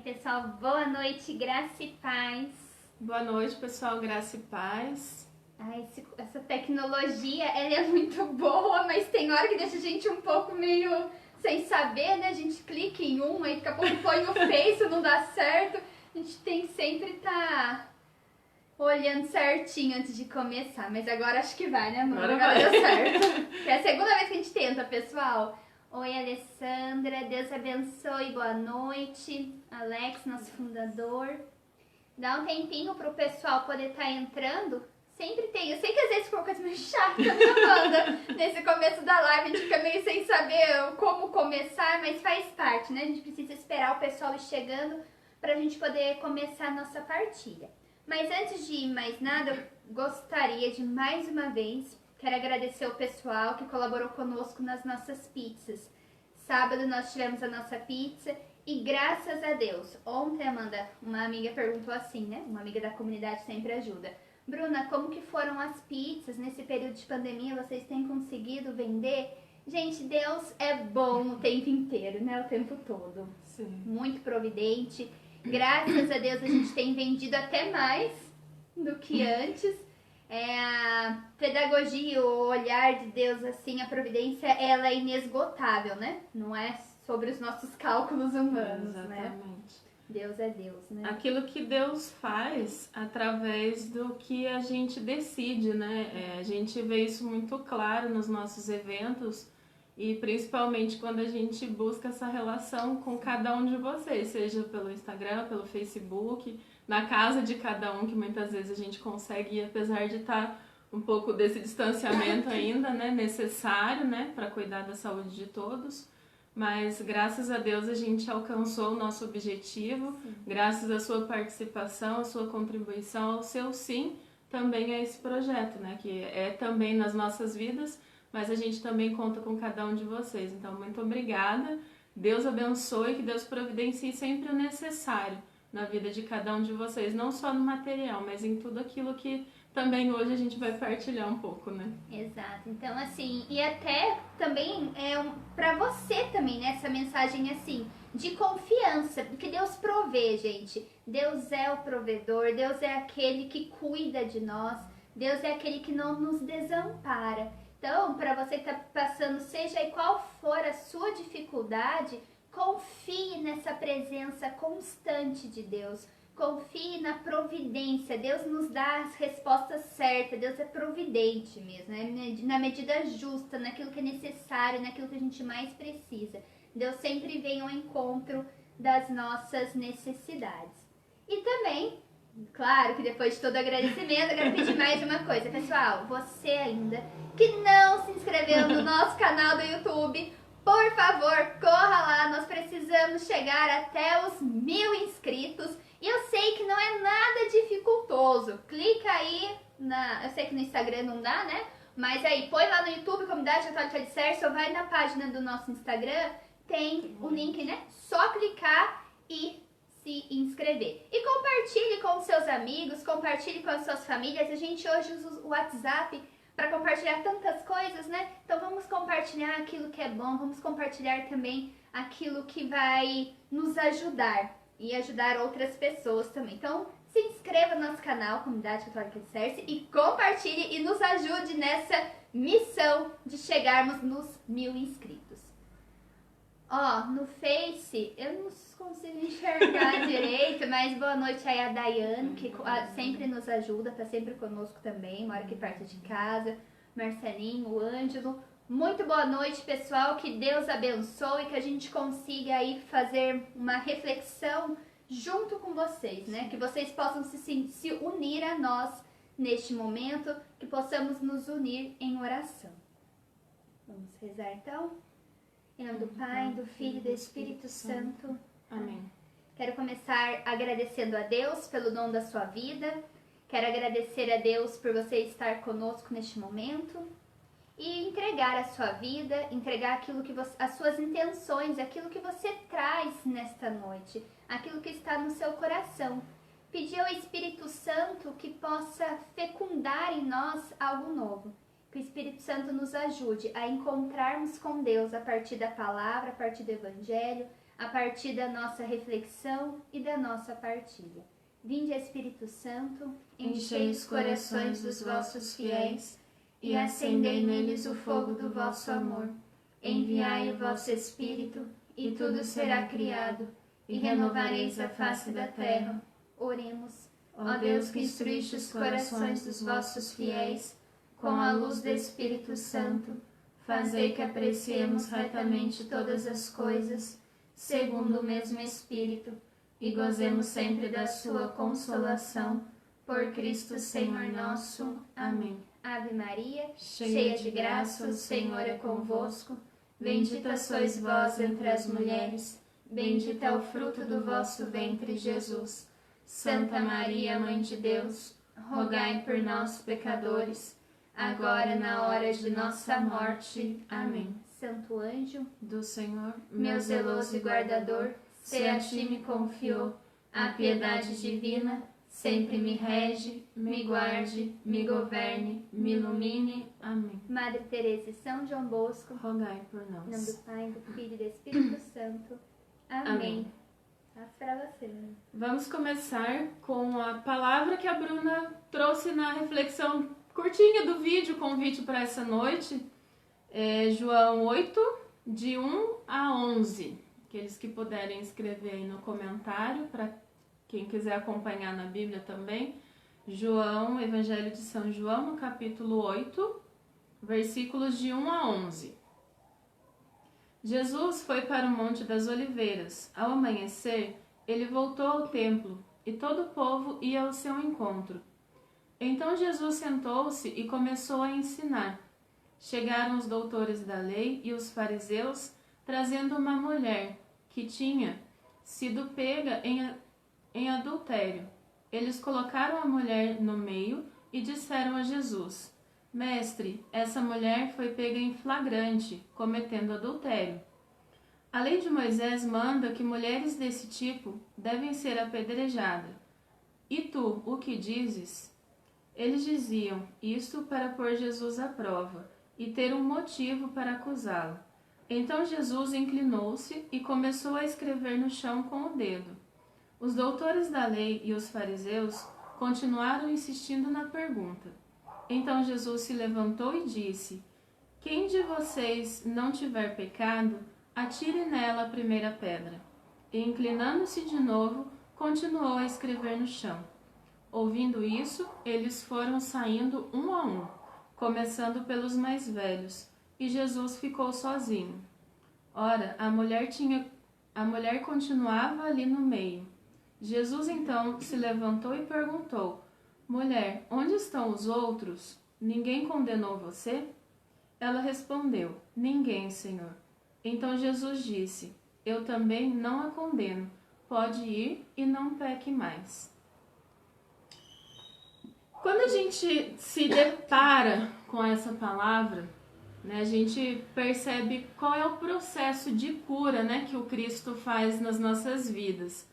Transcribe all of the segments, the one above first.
pessoal, boa noite, graça e paz. Boa noite, pessoal, graça e paz. Essa tecnologia, ela é muito boa, mas tem hora que deixa a gente um pouco meio sem saber, né? A gente clica em um, aí daqui a pouco põe no Face, não dá certo. A gente tem que sempre estar olhando certinho antes de começar, mas agora acho que vai, né, amor? Agora deu certo. É a segunda vez que a gente tenta, pessoal. Oi, Alessandra, Deus abençoe, boa noite. Alex, nosso fundador. Dá um tempinho pro pessoal poder estar entrando. Sempre tem. Eu sei que às vezes ficou uma coisa meio chata, né, Amanda? Nesse começo da live, a gente fica meio sem saber como começar, mas faz parte, né? A gente precisa esperar o pessoal ir chegando pra gente poder começar a nossa partilha. Mas antes de mais nada, eu gostaria de mais uma vez, quero agradecer o pessoal que colaborou conosco nas nossas pizzas. Sábado nós tivemos a nossa pizza e graças a Deus, ontem, Amanda, uma amiga perguntou assim, né? Uma amiga da comunidade sempre ajuda. Bruna, como que foram as pizzas nesse período de pandemia? Vocês têm conseguido vender? Gente, Deus é bom o tempo inteiro, né? O tempo todo. Sim. Muito providente. Graças a Deus a gente tem vendido até mais do que antes. A pedagogia, o olhar de Deus, assim, a providência, ela é inesgotável, né? Não é sobre os nossos cálculos humanos, né? Deus é Deus, né? Aquilo que Deus faz através do que a gente decide, né? A gente vê isso muito claro nos nossos eventos e principalmente quando a gente busca essa relação com cada um de vocês, seja pelo Instagram, pelo Facebook, na casa de cada um, que muitas vezes a gente consegue ir, apesar de estar um pouco desse distanciamento ainda, né? Necessário, né? Para cuidar da saúde de todos. Mas graças a Deus a gente alcançou o nosso objetivo, graças à sua participação, à sua contribuição, ao seu sim também a esse projeto, né? Que é também nas nossas vidas, mas a gente também conta com cada um de vocês. Então, muito obrigada, Deus abençoe, que Deus providencie sempre o necessário na vida de cada um de vocês, não só no material, mas em tudo aquilo que também hoje a gente vai partilhar um pouco, né? Exato. Então, assim, e até também pra você também, né? Essa mensagem, assim, de confiança, porque Deus provê, gente. Deus é o provedor, Deus é aquele que cuida de nós, Deus é aquele que não nos desampara. Então, para você que tá passando, seja aí qual for a sua dificuldade, confie nessa presença constante de Deus. Confie na providência, Deus nos dá as respostas certas, Deus é providente mesmo, né? Na medida justa, naquilo que é necessário, naquilo que a gente mais precisa. Deus sempre vem ao encontro das nossas necessidades. E também, claro que depois de todo agradecimento, eu quero pedir mais uma coisa. Pessoal, você ainda que não se inscreveu no nosso canal do YouTube, por favor, corra lá, nós precisamos chegar até os 1000 inscritos. E eu sei que não é nada dificultoso. Clica aí eu sei que no Instagram não dá, né? Mas aí, põe lá no YouTube, Comunidade Católica Alicerce, ou vai na página do nosso Instagram, tem o link, né? Só clicar e se inscrever. E compartilhe com os seus amigos, compartilhe com as suas famílias. A gente hoje usa o WhatsApp para compartilhar tantas coisas, né? Então vamos compartilhar aquilo que é bom, vamos compartilhar também aquilo que vai nos ajudar e ajudar outras pessoas também. Então, se inscreva no nosso canal, Comunidade Católica Alicerce, e compartilhe e nos ajude nessa missão de chegarmos nos 1000 inscritos. Ó, no Face, eu não consigo enxergar direito, mas boa noite aí a Daiane, que sempre nos ajuda, tá sempre conosco também, mora aqui perto de casa. Marcelinho, o Ângelo. Muito boa noite, pessoal, que Deus abençoe, que a gente consiga aí fazer uma reflexão junto com vocês, né? Que vocês possam se unir a nós neste momento, que possamos nos unir em oração. Vamos rezar então? Em nome do Pai, do Filho e do Espírito Santo. Amém. Quero começar agradecendo a Deus pelo dom da sua vida. Quero agradecer a Deus por você estar conosco neste momento. E entregar a sua vida, entregar aquilo que as suas intenções, aquilo que você traz nesta noite, aquilo que está no seu coração. Pedir ao Espírito Santo que possa fecundar em nós algo novo. Que o Espírito Santo nos ajude a encontrarmos com Deus a partir da palavra, a partir do Evangelho, a partir da nossa reflexão e da nossa partilha. Vinde, Espírito Santo, enchei os corações dos vossos fiéis e acendei neles o fogo do vosso amor. Enviai o vosso Espírito, e tudo será criado, e renovareis a face da terra. Oremos. Ó Deus, que instruíste os corações dos vossos fiéis com a luz do Espírito Santo, fazei que apreciemos retamente todas as coisas, segundo o mesmo Espírito, e gozemos sempre da sua consolação. Por Cristo Senhor nosso. Amém. Ave Maria, cheia de graça, o Senhor é convosco. Bendita sois vós entre as mulheres, bendito é o fruto do vosso ventre, Jesus. Santa Maria, Mãe de Deus, rogai por nós, pecadores, agora e na hora de nossa morte. Amém. Santo anjo do Senhor, meu zeloso e guardador, se a ti me confiou a piedade divina, sempre me rege, me guarde, me governe, me ilumine. Amém. Madre Teresa e São João Bosco, rogai por nós. Em nome do Pai, do Filho e do Espírito Santo. Amém. Amém. Para você. Vamos começar com a palavra que a Bruna trouxe na reflexão curtinha do vídeo, convite para essa noite. João 8, de 1 a 11. Aqueles que puderem escrever aí no comentário, para quem quiser acompanhar na Bíblia também. João, Evangelho de São João, no capítulo 8, versículos de 1 a 11. Jesus foi para o Monte das Oliveiras. Ao amanhecer, ele voltou ao templo, e todo o povo ia ao seu encontro. Então Jesus sentou-se e começou a ensinar. Chegaram os doutores da lei e os fariseus, trazendo uma mulher que tinha sido pega em adultério. Eles colocaram a mulher no meio e disseram a Jesus: Mestre, essa mulher foi pega em flagrante, cometendo adultério. A lei de Moisés manda que mulheres desse tipo devem ser apedrejadas. E tu, o que dizes? Eles diziam isto para pôr Jesus à prova e ter um motivo para acusá-lo. Então Jesus inclinou-se e começou a escrever no chão com o dedo. Os doutores da lei e os fariseus continuaram insistindo na pergunta. Então Jesus se levantou e disse: Quem de vocês não tiver pecado, atire nela a primeira pedra. E inclinando-se de novo, continuou a escrever no chão. Ouvindo isso, eles foram saindo um a um, começando pelos mais velhos, e Jesus ficou sozinho. Ora, a mulher continuava ali no meio. Jesus então se levantou e perguntou: Mulher, onde estão os outros? Ninguém condenou você? Ela respondeu: Ninguém, Senhor. Então Jesus disse: Eu também não a condeno. Pode ir e não peque mais. Quando a gente se depara com essa palavra, a gente percebe qual é o processo de cura, que o Cristo faz nas nossas vidas.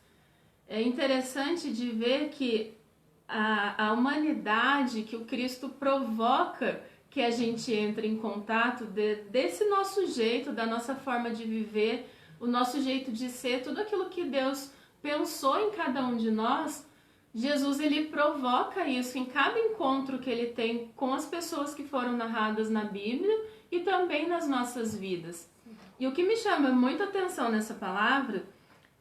É interessante de ver que a humanidade, que o Cristo provoca que a gente entre em contato desse nosso jeito, da nossa forma de viver, o nosso jeito de ser, tudo aquilo que Deus pensou em cada um de nós, Jesus ele provoca isso em cada encontro que ele tem com as pessoas que foram narradas na Bíblia e também nas nossas vidas. E o que me chama muita atenção nessa palavra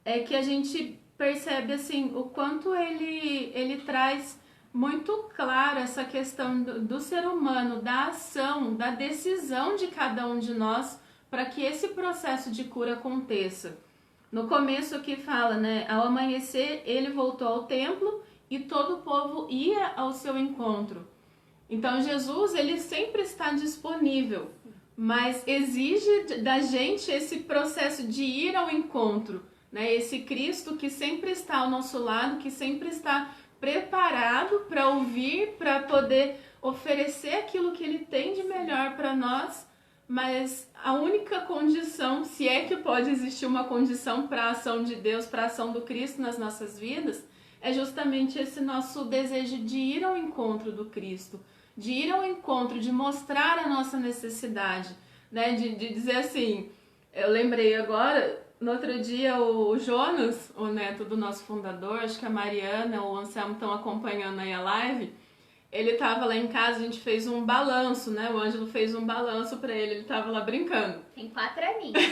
é que a gente percebe assim o quanto ele traz muito claro essa questão do ser humano, da ação, da decisão de cada um de nós para que esse processo de cura aconteça. No começo aqui fala, ao amanhecer ele voltou ao templo e todo o povo ia ao seu encontro. Então Jesus ele sempre está disponível, mas exige da gente esse processo de ir ao encontro. Esse Cristo que sempre está ao nosso lado, que sempre está preparado para ouvir, para poder oferecer aquilo que ele tem de melhor para nós, mas a única condição, se é que pode existir uma condição para a ação de Deus, para a ação do Cristo nas nossas vidas, é justamente esse nosso desejo de ir ao encontro do Cristo, de ir ao encontro, de mostrar a nossa necessidade, de dizer assim, eu lembrei agora No outro dia, o Jonas, o neto do nosso fundador, acho que a Mariana ou o Anselmo estão acompanhando aí a live, ele tava lá em casa, a gente fez um balanço, né? O Ângelo fez um balanço pra ele tava lá brincando. Tem 4 aninhos.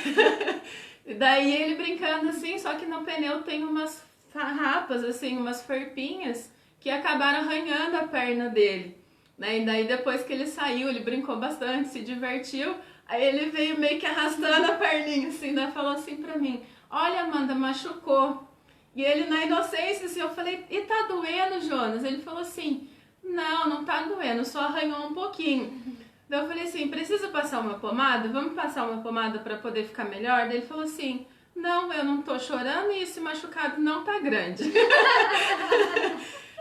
E daí ele brincando assim, só que no pneu tem umas farrapas, assim, umas ferpinhas que acabaram arranhando a perna dele. Né? E daí depois que ele saiu, ele brincou bastante, se divertiu. Aí ele veio meio que arrastando a perninha, assim, né? Falou assim pra mim, olha, Amanda, machucou. E ele na inocência, assim, eu falei, e tá doendo, Jonas? Ele falou assim, não tá doendo, só arranhou um pouquinho. Daí eu falei assim, precisa passar uma pomada? Vamos passar uma pomada pra poder ficar melhor? Daí ele falou assim, não, eu não tô chorando e esse machucado não tá grande.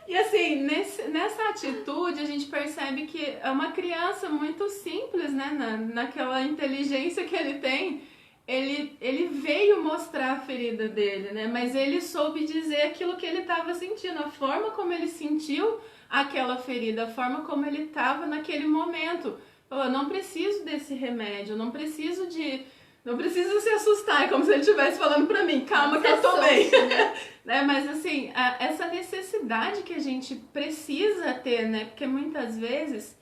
E assim, nessa atitude a gente percebe que é uma criança muito simples, né? Naquela inteligência que ele tem, ele veio mostrar a ferida dele, né? Mas ele soube dizer aquilo que ele estava sentindo, a forma como ele sentiu aquela ferida, a forma como ele estava naquele momento. Falou, não preciso desse remédio, não preciso se assustar, é como se ele estivesse falando pra mim, calma que eu tô bem. Né? Mas assim, essa necessidade que a gente precisa ter, né? Porque muitas vezes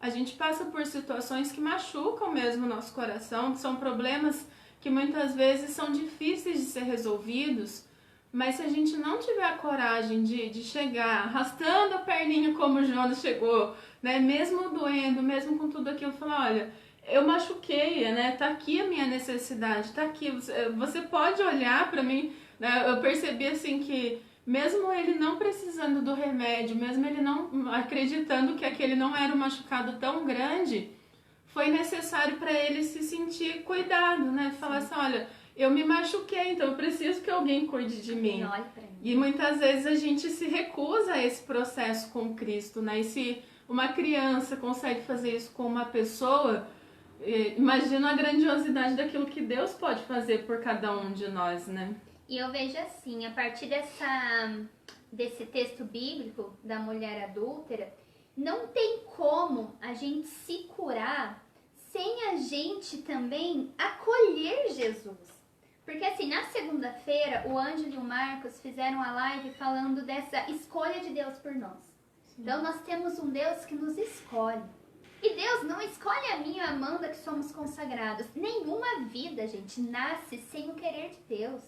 a gente passa por situações que machucam mesmo o nosso coração, que são problemas que muitas vezes são difíceis de ser resolvidos, mas se a gente não tiver a coragem de chegar arrastando a perninha como o Jonas chegou, né? Mesmo doendo, mesmo com tudo aquilo, falar, olha, eu machuquei, né? Tá aqui a minha necessidade, tá aqui. Você pode olhar pra mim, né? Eu percebi assim que mesmo ele não precisando do remédio, mesmo ele não acreditando que aquele não era um machucado tão grande, foi necessário para ele se sentir cuidado, né? Falar assim, olha, eu me machuquei, então eu preciso que alguém cuide de mim. E muitas vezes a gente se recusa a esse processo com Cristo, né? E se uma criança consegue fazer isso com uma pessoa, imagina a grandiosidade daquilo que Deus pode fazer por cada um de nós, né? E eu vejo assim, a partir desse texto bíblico da mulher adúltera, não tem como a gente se curar sem a gente também acolher Jesus. Porque assim, na segunda-feira, o Ângelo e o Marcos fizeram a live falando dessa escolha de Deus por nós. Sim. Então nós temos um Deus que nos escolhe. E Deus não escolhe a mim e a Amanda que somos consagrados. Nenhuma vida, gente, nasce sem o querer de Deus.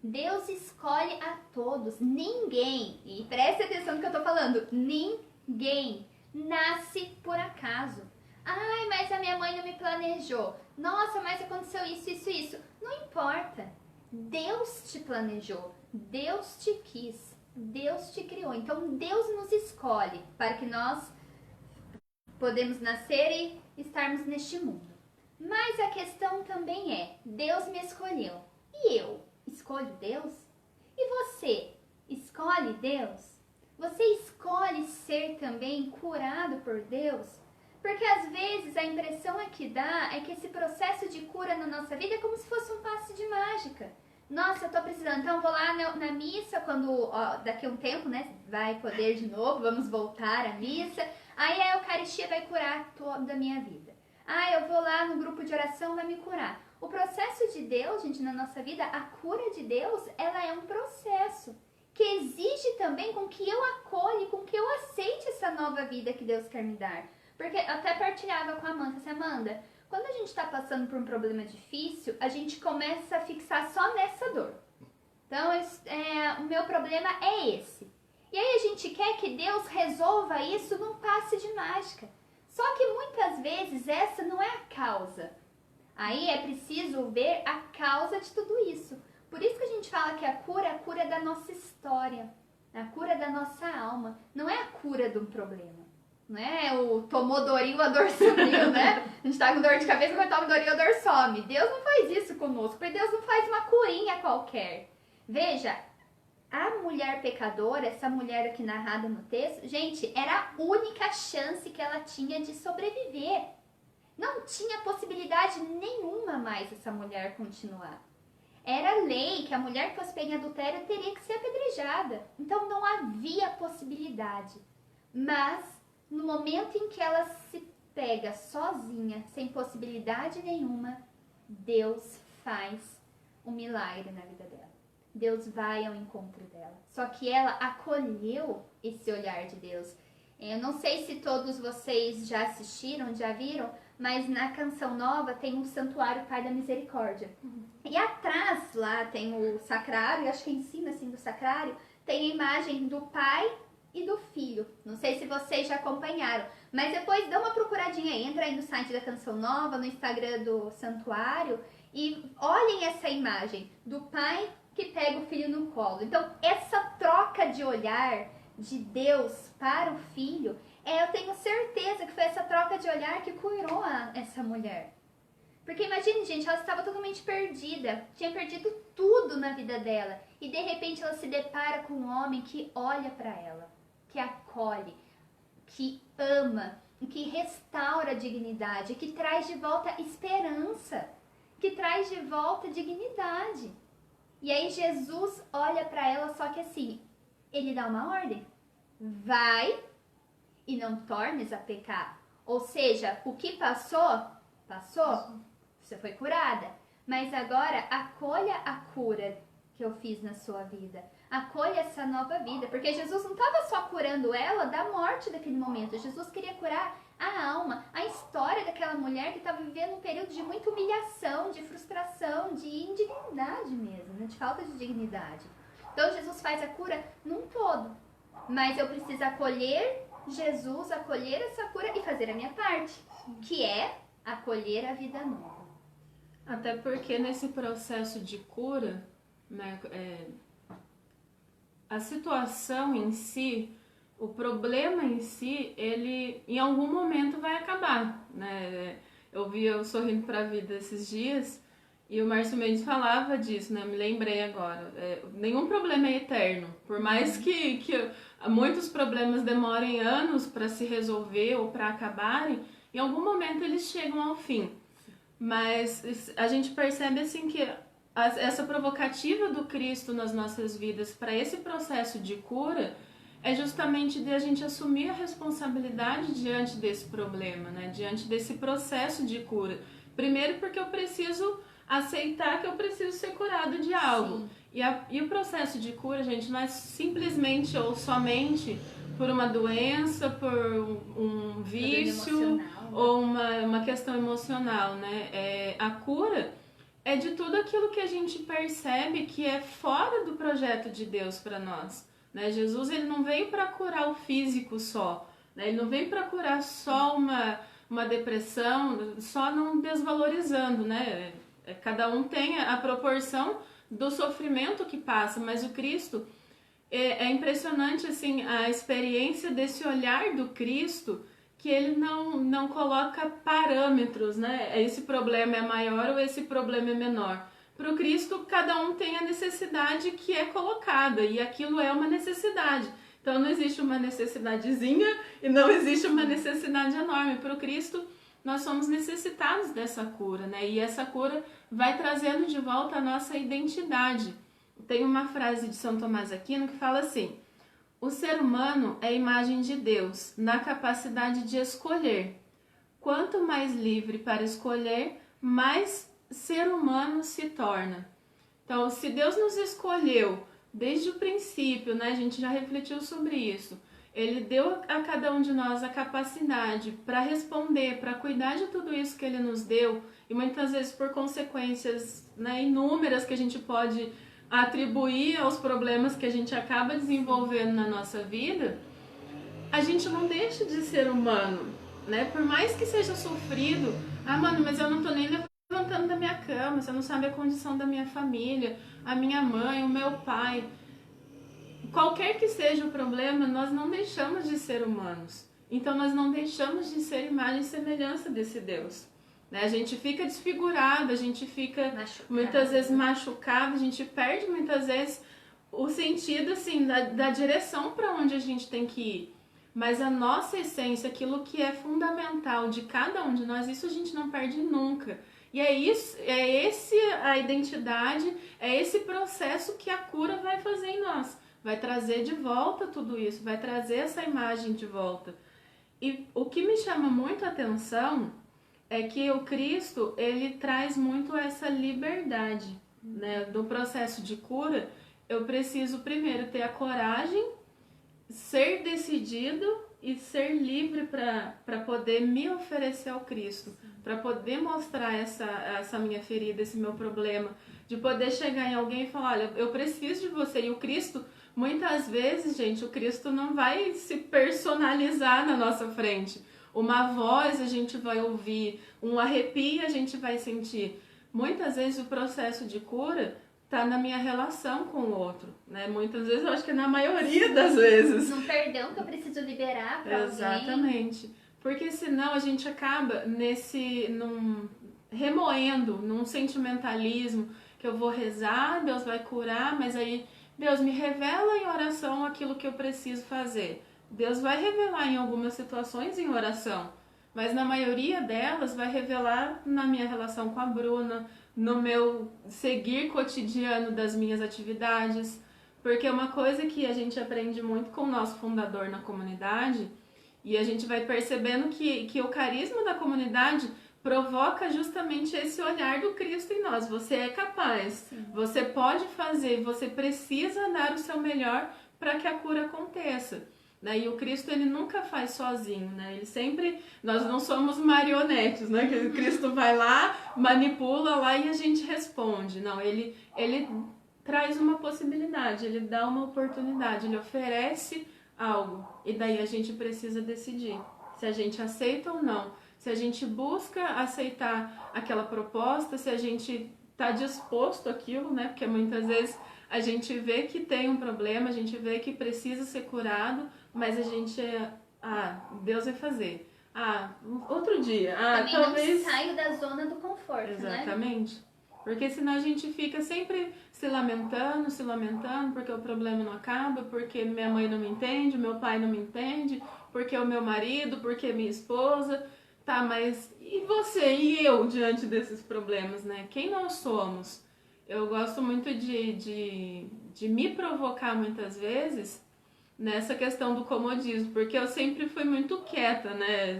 Deus escolhe a todos. Ninguém, e preste atenção no que eu tô falando, ninguém nasce por acaso. Ai, mas a minha mãe não me planejou. Nossa, mas aconteceu isso. Não importa. Deus te planejou. Deus te quis. Deus te criou. Então, Deus nos escolhe para que nós podemos nascer e estarmos neste mundo. Mas a questão também é, Deus me escolheu. E eu escolho Deus? E você escolhe Deus? Você escolhe ser também curado por Deus? Porque às vezes a impressão que dá é que esse processo de cura na nossa vida é como se fosse um passe de mágica. Nossa, eu tô precisando, então vou lá na missa, quando daqui a um tempo, né, vai poder de novo, vamos voltar à missa. Aí a Eucaristia vai curar toda a minha vida. Eu vou lá no grupo de oração, vai me curar. O processo de Deus, gente, na nossa vida, a cura de Deus, ela é um processo que exige também com que eu acolha, com que eu aceite essa nova vida que Deus quer me dar. Porque eu até partilhava com a Amanda, assim, Amanda, quando a gente está passando por um problema difícil, a gente começa a fixar só nessa dor. Então, o meu problema é esse. E aí a gente quer que Deus resolva isso num passe de mágica. Só que muitas vezes essa não é a causa. Aí é preciso ver a causa de tudo isso. Por isso que a gente fala que a cura é a cura da nossa história, a cura da nossa alma. Não é a cura de um problema. Não é o tomou Doril, a dor sumiu, né? A gente tá com dor de cabeça, quando toma Doril, a dor some. Deus não faz isso conosco, porque Deus não faz uma curinha qualquer. Veja, a mulher pecadora, essa mulher aqui narrada no texto, gente, era a única chance que ela tinha de sobreviver. Não tinha possibilidade nenhuma mais essa mulher continuar. Era lei que a mulher que fosse pega em adultério teria que ser apedrejada. Então não havia possibilidade. Mas no momento em que ela se pega sozinha, sem possibilidade nenhuma, Deus faz um milagre na vida dela. Deus vai ao encontro dela. Só que ela acolheu esse olhar de Deus. Eu não sei se todos vocês já assistiram, já viram, mas na Canção Nova tem o Santuário Pai da Misericórdia. E atrás lá tem o sacrário, e acho que em cima assim do sacrário tem a imagem do pai e do filho. Não sei se vocês já acompanharam, mas depois dá uma procuradinha aí, entra aí no site da Canção Nova, no Instagram do Santuário e olhem essa imagem do pai que pega o filho no colo. Então, essa troca de olhar de Deus para o filho, eu tenho certeza que foi essa troca de olhar que curou essa mulher. Porque imagine, gente, ela estava totalmente perdida, tinha perdido tudo na vida dela. E de repente ela se depara com um homem que olha para ela, que acolhe, que ama, que restaura a dignidade, que traz de volta esperança, que traz de volta dignidade. E aí Jesus olha para ela, só que assim, ele dá uma ordem. Vai e não tornes a pecar. Ou seja, o que passou, passou. Você foi curada. Mas agora acolha a cura que eu fiz na sua vida. Acolha essa nova vida. Porque Jesus não estava só curando ela da morte daquele momento. Jesus queria curar a alma, a história daquela mulher que estava vivendo um período de muita humilhação, de frustração, de indignidade mesmo, né? De falta de dignidade. Então Jesus faz a cura num todo. Mas eu preciso acolher Jesus, acolher essa cura e fazer a minha parte, que é acolher a vida nova. Até porque nesse processo de cura, né, a situação em si, o problema em si, ele em algum momento vai acabar, né? Eu vi eu Sorrindo para a Vida esses dias e o Márcio Mendes falava disso, né? Me lembrei agora. Nenhum problema é eterno, por mais que muitos problemas demorem anos para se resolver ou para acabarem, em algum momento eles chegam ao fim. Mas a gente percebe assim que essa provocativa do Cristo nas nossas vidas para esse processo de cura é justamente de a gente assumir a responsabilidade diante desse problema, né? Diante desse processo de cura. Primeiro porque eu preciso aceitar que eu preciso ser curado de algo. E o processo de cura, gente, não é simplesmente ou somente por uma doença, por um vício ou uma questão emocional, né? A cura é de tudo aquilo que a gente percebe que é fora do projeto de Deus para nós, né? Jesus, ele não veio para curar o físico só, né? Ele não veio para curar só uma depressão, só não desvalorizando, né? Cada um tem a proporção do sofrimento que passa, mas o Cristo, é impressionante assim, a experiência desse olhar do Cristo, que ele não coloca parâmetros, né? Esse problema é maior ou esse problema é menor. Para o Cristo, cada um tem a necessidade que é colocada, e aquilo é uma necessidade. Então não existe uma necessidadezinha e não existe uma necessidade enorme. Para o Cristo, nós somos necessitados dessa cura, né? E essa cura vai trazendo de volta a nossa identidade. Tem uma frase de São Tomás Aquino que fala assim: o ser humano é a imagem de Deus na capacidade de escolher. Quanto mais livre para escolher, mais ser humano se torna. Então, se Deus nos escolheu desde o princípio, né? A gente já refletiu sobre isso. Ele deu a cada um de nós a capacidade para responder, para cuidar de tudo isso que ele nos deu, e muitas vezes por consequências, né, inúmeras que a gente pode atribuir aos problemas que a gente acaba desenvolvendo na nossa vida, a gente não deixa de ser humano, né? Por mais que seja sofrido, mano, mas eu não tô nem levantando da minha cama, você não sabe a condição da minha família, a minha mãe, o meu pai. Qualquer que seja o problema, nós não deixamos de ser humanos. Então nós não deixamos de ser imagem e semelhança desse Deus. Né? A gente fica desfigurado, a gente fica muitas vezes machucado, a gente perde muitas vezes o sentido assim, da direção para onde a gente tem que ir. Mas a nossa essência, aquilo que é fundamental de cada um de nós, isso a gente não perde nunca. E a identidade, é esse processo que a cura vai fazer em nós. Vai trazer de volta tudo isso, vai trazer essa imagem de volta. E o que me chama muito a atenção é que o Cristo, ele traz muito essa liberdade, né? No processo de cura, eu preciso primeiro ter a coragem, ser decidido e ser livre para poder me oferecer ao Cristo, para poder mostrar essa minha ferida, esse meu problema, de poder chegar em alguém e falar, olha, eu preciso de você. E o Cristo, muitas vezes, gente, o Cristo não vai se personalizar na nossa frente. Uma voz a gente vai ouvir, um arrepio a gente vai sentir. Muitas vezes o processo de cura tá na minha relação com o outro, né? Muitas vezes, eu acho que na maioria das vezes. Num perdão que eu preciso liberar pra alguém. Exatamente. Porque senão a gente acaba remoendo, num sentimentalismo, que eu vou rezar, Deus vai curar, mas aí Deus me revela em oração aquilo que eu preciso fazer. Deus vai revelar em algumas situações em oração, mas na maioria delas vai revelar na minha relação com a Bruna, no meu seguir cotidiano das minhas atividades, porque uma coisa que a gente aprende muito com o nosso fundador na comunidade, e a gente vai percebendo que o carisma da comunidade provoca justamente esse olhar do Cristo em nós. Você é capaz, sim, você pode fazer, você precisa dar o seu melhor para que a cura aconteça. Né? E o Cristo, ele nunca faz sozinho, né? Ele sempre, nós não somos marionetes, né? Que o Cristo vai lá, manipula lá e a gente responde. Não, ele traz uma possibilidade, ele dá uma oportunidade, ele oferece algo. E daí a gente precisa decidir se a gente aceita ou não. Se a gente busca aceitar aquela proposta, se a gente está disposto àquilo, né? Porque muitas vezes a gente vê que tem um problema, a gente vê que precisa ser curado, mas a gente, Deus vai fazer. Outro dia. Também talvez não saio da zona do conforto, exatamente. Né? Porque senão a gente fica sempre se lamentando, porque o problema não acaba, porque minha mãe não me entende, meu pai não me entende, porque o meu marido, porque minha esposa. Tá, mas e você e eu diante desses problemas, né? Quem nós somos? Eu gosto muito de me provocar muitas vezes nessa questão do comodismo, porque eu sempre fui muito quieta, né?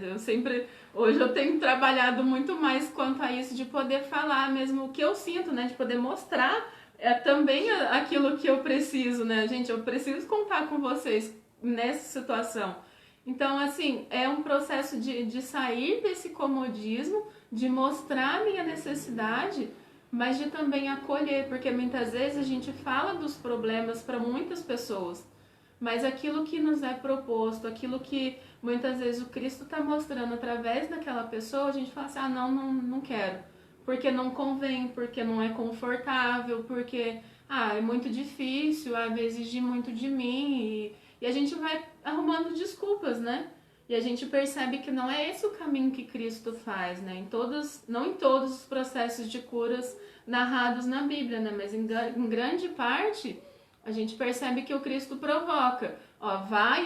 Hoje eu tenho trabalhado muito mais quanto a isso, de poder falar mesmo o que eu sinto, né? De poder mostrar também aquilo que eu preciso, né? Gente, eu preciso contar com vocês nessa situação. Então, assim, é um processo de sair desse comodismo, de mostrar a minha necessidade, mas de também acolher, porque muitas vezes a gente fala dos problemas para muitas pessoas, mas aquilo que nos é proposto, aquilo que muitas vezes o Cristo está mostrando através daquela pessoa, a gente fala assim, não quero, porque não convém, porque não é confortável, porque é muito difícil, vai exigir muito de mim, e a gente vai arrumando desculpas, né? E a gente percebe que não é esse o caminho que Cristo faz, né? Não em todos os processos de curas narrados na Bíblia, né? Mas em grande parte, a gente percebe que o Cristo provoca.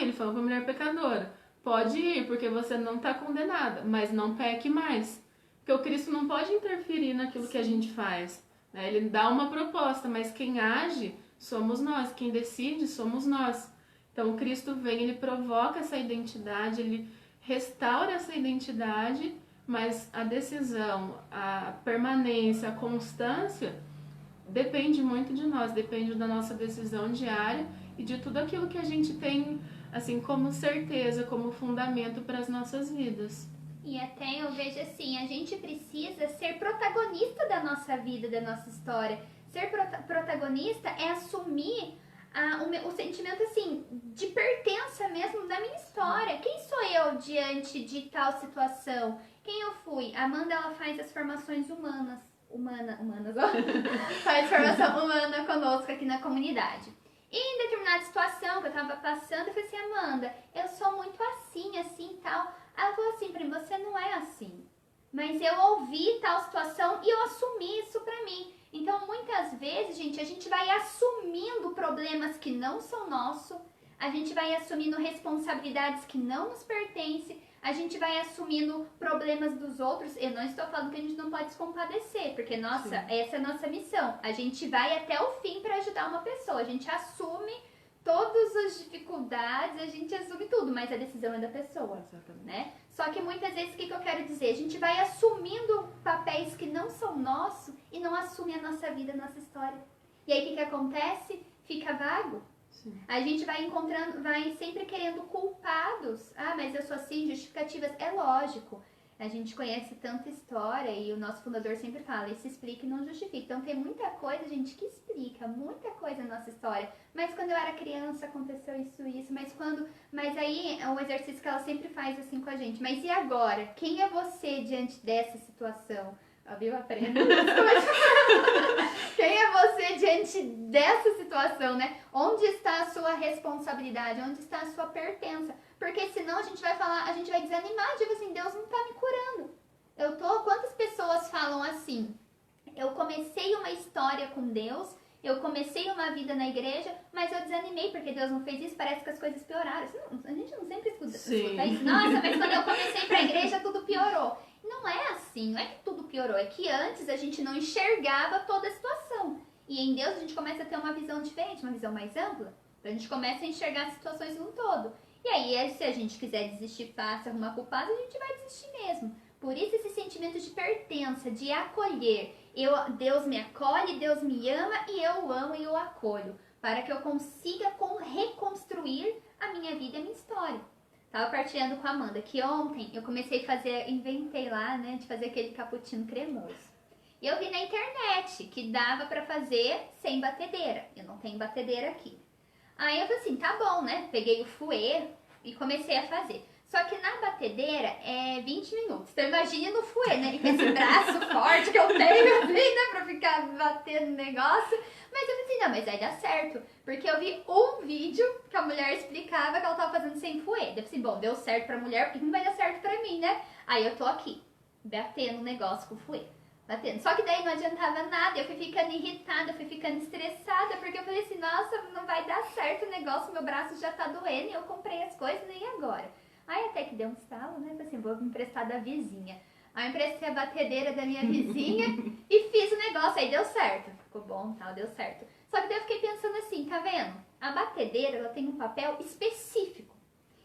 Ele falou para a mulher pecadora, pode ir, porque você não está condenada, mas não peque mais. Porque o Cristo não pode interferir naquilo que a gente faz, né? Ele dá uma proposta, mas quem age somos nós, quem decide somos nós. Então, o Cristo vem, ele provoca essa identidade, ele restaura essa identidade, mas a decisão, a permanência, a constância depende muito de nós, depende da nossa decisão diária e de tudo aquilo que a gente tem, assim, como certeza, como fundamento para as nossas vidas. E até eu vejo assim, a gente precisa ser protagonista da nossa vida, da nossa história. Ser protagonista é assumir o sentimento, assim, de pertença mesmo da minha história. Quem sou eu diante de tal situação? Quem eu fui? A Amanda, ela faz as formações humanas, faz formação humana conosco aqui na comunidade. E em determinada situação que eu tava passando, eu falei assim, Amanda, eu sou muito assim e tal. Ela falou assim pra mim, você não é assim. Mas eu ouvi tal situação e eu assumi isso pra mim. Então, muitas vezes, gente, a gente vai assumindo problemas que não são nossos, a gente vai assumindo responsabilidades que não nos pertencem, a gente vai assumindo problemas dos outros. Eu não estou falando que a gente não pode se compadecer, porque, essa é a nossa missão. A gente vai até o fim para ajudar uma pessoa, a gente assume todas as dificuldades, a gente assume tudo, mas a decisão é da pessoa, Exatamente. né? Só que muitas vezes, o que eu quero dizer? A gente vai assumindo papéis que não são nossos e não assume a nossa vida, a nossa história. E aí, o que acontece? Fica vago. Sim. A gente vai encontrando, vai sempre querendo culpados. Ah, mas eu sou assim, justificativas. É lógico. A gente conhece tanta história e o nosso fundador sempre fala, isso explica e não justifica. Então tem muita coisa, gente, que explica, muita coisa na nossa história. Mas quando eu era criança aconteceu isso, mas aí é um exercício que ela sempre faz assim com a gente. Mas e agora? Quem é você diante dessa situação? Viu? Aprenda. Quem é você diante dessa situação, né? Onde está a sua responsabilidade? Onde está a sua pertença? Porque senão a gente vai falar, a gente vai desanimar, tipo assim, Deus não tá me curando. Quantas pessoas falam assim? Eu comecei uma história com Deus, eu comecei uma vida na igreja, mas eu desanimei porque Deus não fez isso, parece que as coisas pioraram. A gente não sempre escuta isso. Nossa, mas quando eu comecei pra igreja tudo piorou. Não é assim, não é que tudo piorou, é que antes a gente não enxergava toda a situação. E em Deus a gente começa a ter uma visão diferente, uma visão mais ampla. Então a gente começa a enxergar as situações no todo. E aí, se a gente quiser desistir fácil, arrumar culpado, a gente vai desistir mesmo. Por isso esse sentimento de pertença, de acolher. Deus me acolhe, Deus me ama e eu amo e eu acolho. Para que eu consiga reconstruir a minha vida e a minha história. Tava partilhando com a Amanda que ontem eu comecei a fazer, inventei lá, né, de fazer aquele cappuccino cremoso. E eu vi na internet que dava pra fazer sem batedeira. Eu não tenho batedeira aqui. Aí eu falei assim, tá bom, né? Peguei o fouet e comecei a fazer. Só que na batedeira é 20 minutos. Então imagine no fouet, né? Com esse braço forte que eu tenho assim, né? Pra ficar batendo no negócio. Mas eu falei assim, não, mas vai dar certo. Porque eu vi um vídeo que a mulher explicava que ela tava fazendo sem fouet. Eu falei assim, bom, deu certo pra mulher, por que não vai dar certo pra mim, né? Aí eu tô aqui, batendo o negócio com o fouet. Batendo. Só que daí não adiantava nada, eu fui ficando irritada, eu fui ficando estressada, porque eu falei assim, nossa, não vai dar certo o negócio, meu braço já tá doendo e eu comprei as coisas, e agora? Aí até que deu um estalo, né? Falei assim, vou me emprestar da vizinha. Aí eu emprestei a batedeira da minha vizinha e fiz o negócio, aí deu certo. Ficou bom, tal, deu certo. Só que daí eu fiquei pensando assim, tá vendo? A batedeira, ela tem um papel específico.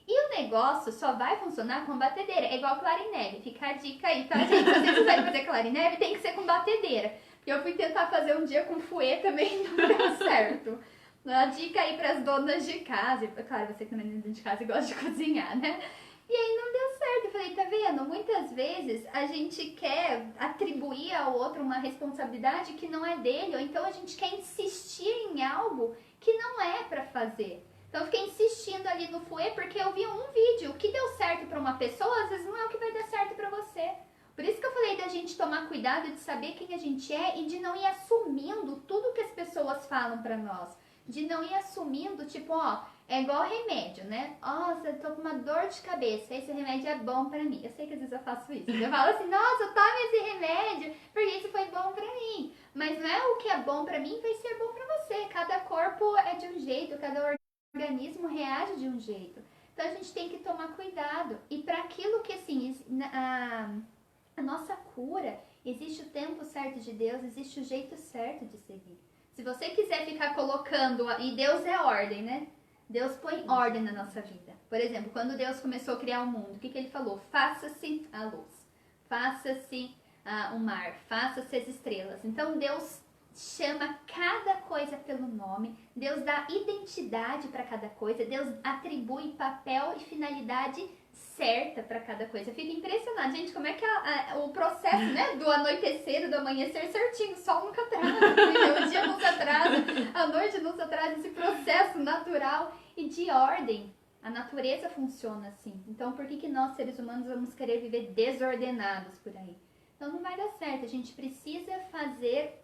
E o negócio só vai funcionar com batedeira. É igual clarinete. Fica a dica aí, tá, gente? Se vocês quiserem fazer clarinete, tem que ser com batedeira. Porque eu fui tentar fazer um dia com fouet também e não deu certo. Uma dica aí pras donas de casa. Claro, você que também é dona de casa e gosta de cozinhar, né? E aí não deu certo. Eu falei, tá vendo? Muitas vezes a gente quer atribuir ao outro uma responsabilidade que não é dele. Ou então a gente quer insistir em algo que não é pra fazer. Então eu fiquei insistindo ali no fouet porque eu vi um vídeo. O que deu certo pra uma pessoa, às vezes não é o que vai dar certo pra você. Por isso que eu falei da gente tomar cuidado de saber quem a gente é e de não ir assumindo tudo que as pessoas falam pra nós. De não ir assumindo, tipo, ó, é igual remédio, né? Nossa, eu tô com uma dor de cabeça, esse remédio é bom pra mim. Eu sei que às vezes eu faço isso. Eu falo assim, nossa, tome esse remédio, porque isso foi bom pra mim. Mas não é o que é bom pra mim vai ser bom pra você. Cada corpo é de um jeito, cada organismo reage de um jeito. Então a gente tem que tomar cuidado. E para aquilo que, assim, a nossa cura, existe o tempo certo de Deus, existe o jeito certo de seguir. Se você quiser ficar colocando, e Deus é ordem, né? Deus põe ordem na nossa vida. Por exemplo, quando Deus começou a criar o mundo, o que ele falou? Faça-se a luz, faça-se o mar, faça-se as estrelas. Então Deus chama cada coisa pelo nome, Deus dá identidade para cada coisa, Deus atribui papel e finalidade certa para cada coisa. Eu fico impressionada, gente, como é que o processo, né, do anoitecer e do amanhecer certinho, o sol nunca atrasa, o dia não se atrasa, a noite não se atrasa, esse processo natural e de ordem. A natureza funciona assim. Então, por que nós, seres humanos, vamos querer viver desordenados por aí? Então, não vai dar certo. A gente precisa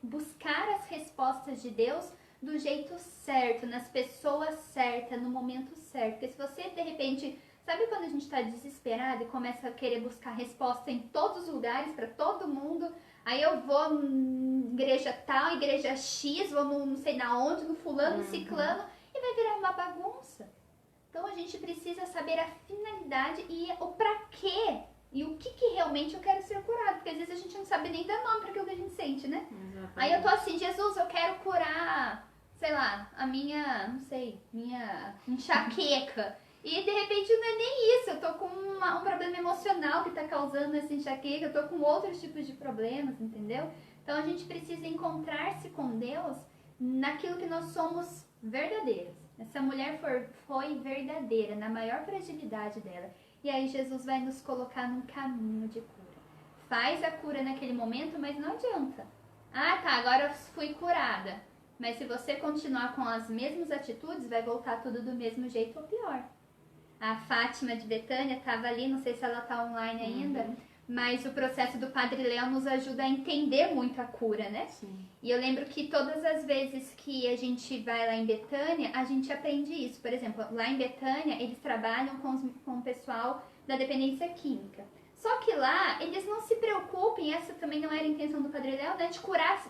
buscar as respostas de Deus do jeito certo, nas pessoas certas, no momento certo. Porque se você, de repente, sabe quando a gente está desesperado e começa a querer buscar resposta em todos os lugares, para todo mundo? Aí eu vou em igreja tal, igreja X, vou no não sei na onde, no fulano, ciclano, e vai virar uma bagunça. Então a gente precisa saber a finalidade e o pra quê. E o que realmente eu quero ser curado. Porque às vezes a gente não sabe nem dar nome para aquilo que a gente sente, né? Exatamente. Aí eu tô assim, Jesus, eu quero curar, sei lá, a minha, não sei, minha enxaqueca. E de repente não é nem isso, eu tô com um problema emocional que tá causando essa enxaqueca, eu tô com outros tipos de problemas, entendeu? Então a gente precisa encontrar-se com Deus naquilo que nós somos verdadeiros. Essa mulher foi verdadeira, na maior fragilidade dela. E aí Jesus vai nos colocar num caminho de cura. Faz a cura naquele momento, mas não adianta. Ah, tá, agora eu fui curada. Mas se você continuar com as mesmas atitudes, vai voltar tudo do mesmo jeito ou pior. A Fátima de Betânia estava ali, não sei se ela está online ainda, mas o processo do Padre Léo nos ajuda a entender muito a cura, né? Sim. E eu lembro que todas as vezes que a gente vai lá em Betânia, a gente aprende isso. Por exemplo, lá em Betânia, eles trabalham com o pessoal da dependência química. Só que lá, eles não se preocupem, essa também não era a intenção do Padre Léo, né?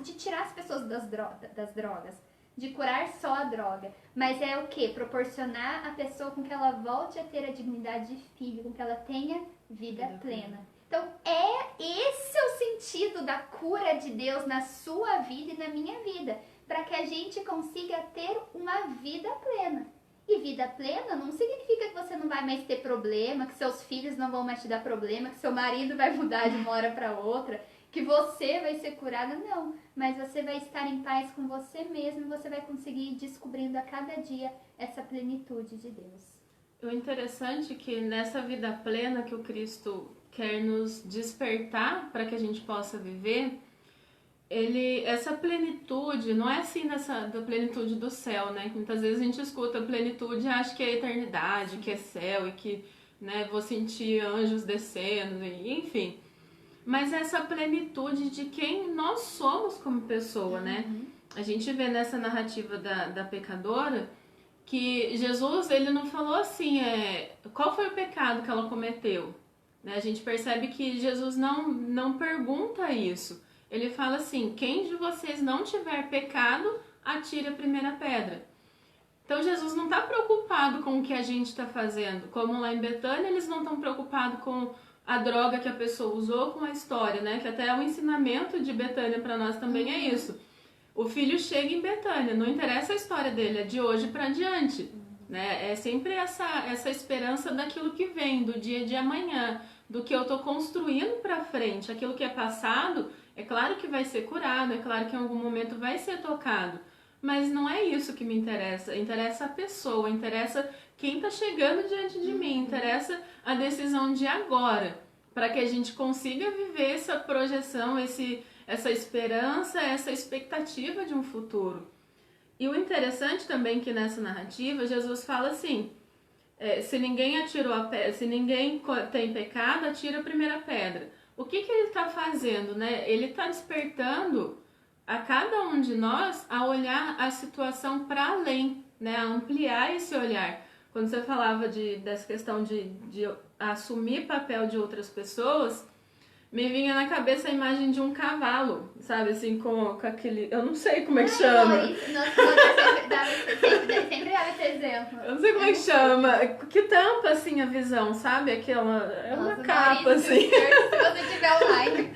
De tirar as pessoas das drogas. De curar só a droga. Mas é o quê? Proporcionar a pessoa com que ela volte a ter a dignidade de filho, com que ela tenha vida plena. Então, esse é o sentido da cura de Deus na sua vida e na minha vida. Para que a gente consiga ter uma vida plena. E vida plena não significa que você não vai mais ter problema, que seus filhos não vão mais te dar problema, que seu marido vai mudar de uma hora para outra, que você vai ser curada, não. Mas você vai estar em paz com você mesmo e você vai conseguir ir descobrindo a cada dia essa plenitude de Deus. O interessante é que nessa vida plena que o Cristo quer nos despertar para que a gente possa viver, essa plenitude não é assim da plenitude do céu, né? Muitas vezes a gente escuta a plenitude e acha que é eternidade, que é céu e que, né, vou sentir anjos descendo, enfim. Mas essa plenitude de quem nós somos como pessoa, né? A gente vê nessa narrativa da pecadora que Jesus, ele não falou assim, qual foi o pecado que ela cometeu? Né? A gente percebe que Jesus não pergunta isso. Ele fala assim, quem de vocês não tiver pecado, atire a primeira pedra. Então Jesus não está preocupado com o que a gente está fazendo. Como lá em Betânia, eles não estão preocupados com a droga que a pessoa usou, com a história, né? Que até o ensinamento de Betânia para nós também é isso. O filho chega em Betânia, não interessa a história dele, é de hoje para diante. Né? É sempre essa esperança daquilo que vem, do dia de amanhã, do que eu estou construindo para frente. Aquilo que é passado, é claro que vai ser curado, é claro que em algum momento vai ser tocado. Mas não é isso que me interessa. Interessa a pessoa, interessa quem está chegando diante de mim, interessa a decisão de agora, para que a gente consiga viver essa projeção, essa esperança, essa expectativa de um futuro. E o interessante também que nessa narrativa, Jesus fala assim, se ninguém se ninguém tem pecado, atira a primeira pedra. O que ele está fazendo, né? Ele está despertando a cada um de nós a olhar a situação para além, né? A ampliar esse olhar. Quando você falava dessa questão de assumir papel de outras pessoas, me vinha na cabeça a imagem de um cavalo, sabe, assim, com aquele... Eu não sei como é que chama. Sempre dava esse exemplo. Eu não sei como é que chama. Que tampa, assim, a visão, sabe? Aquela... É uma capa, assim. Se você tiver online.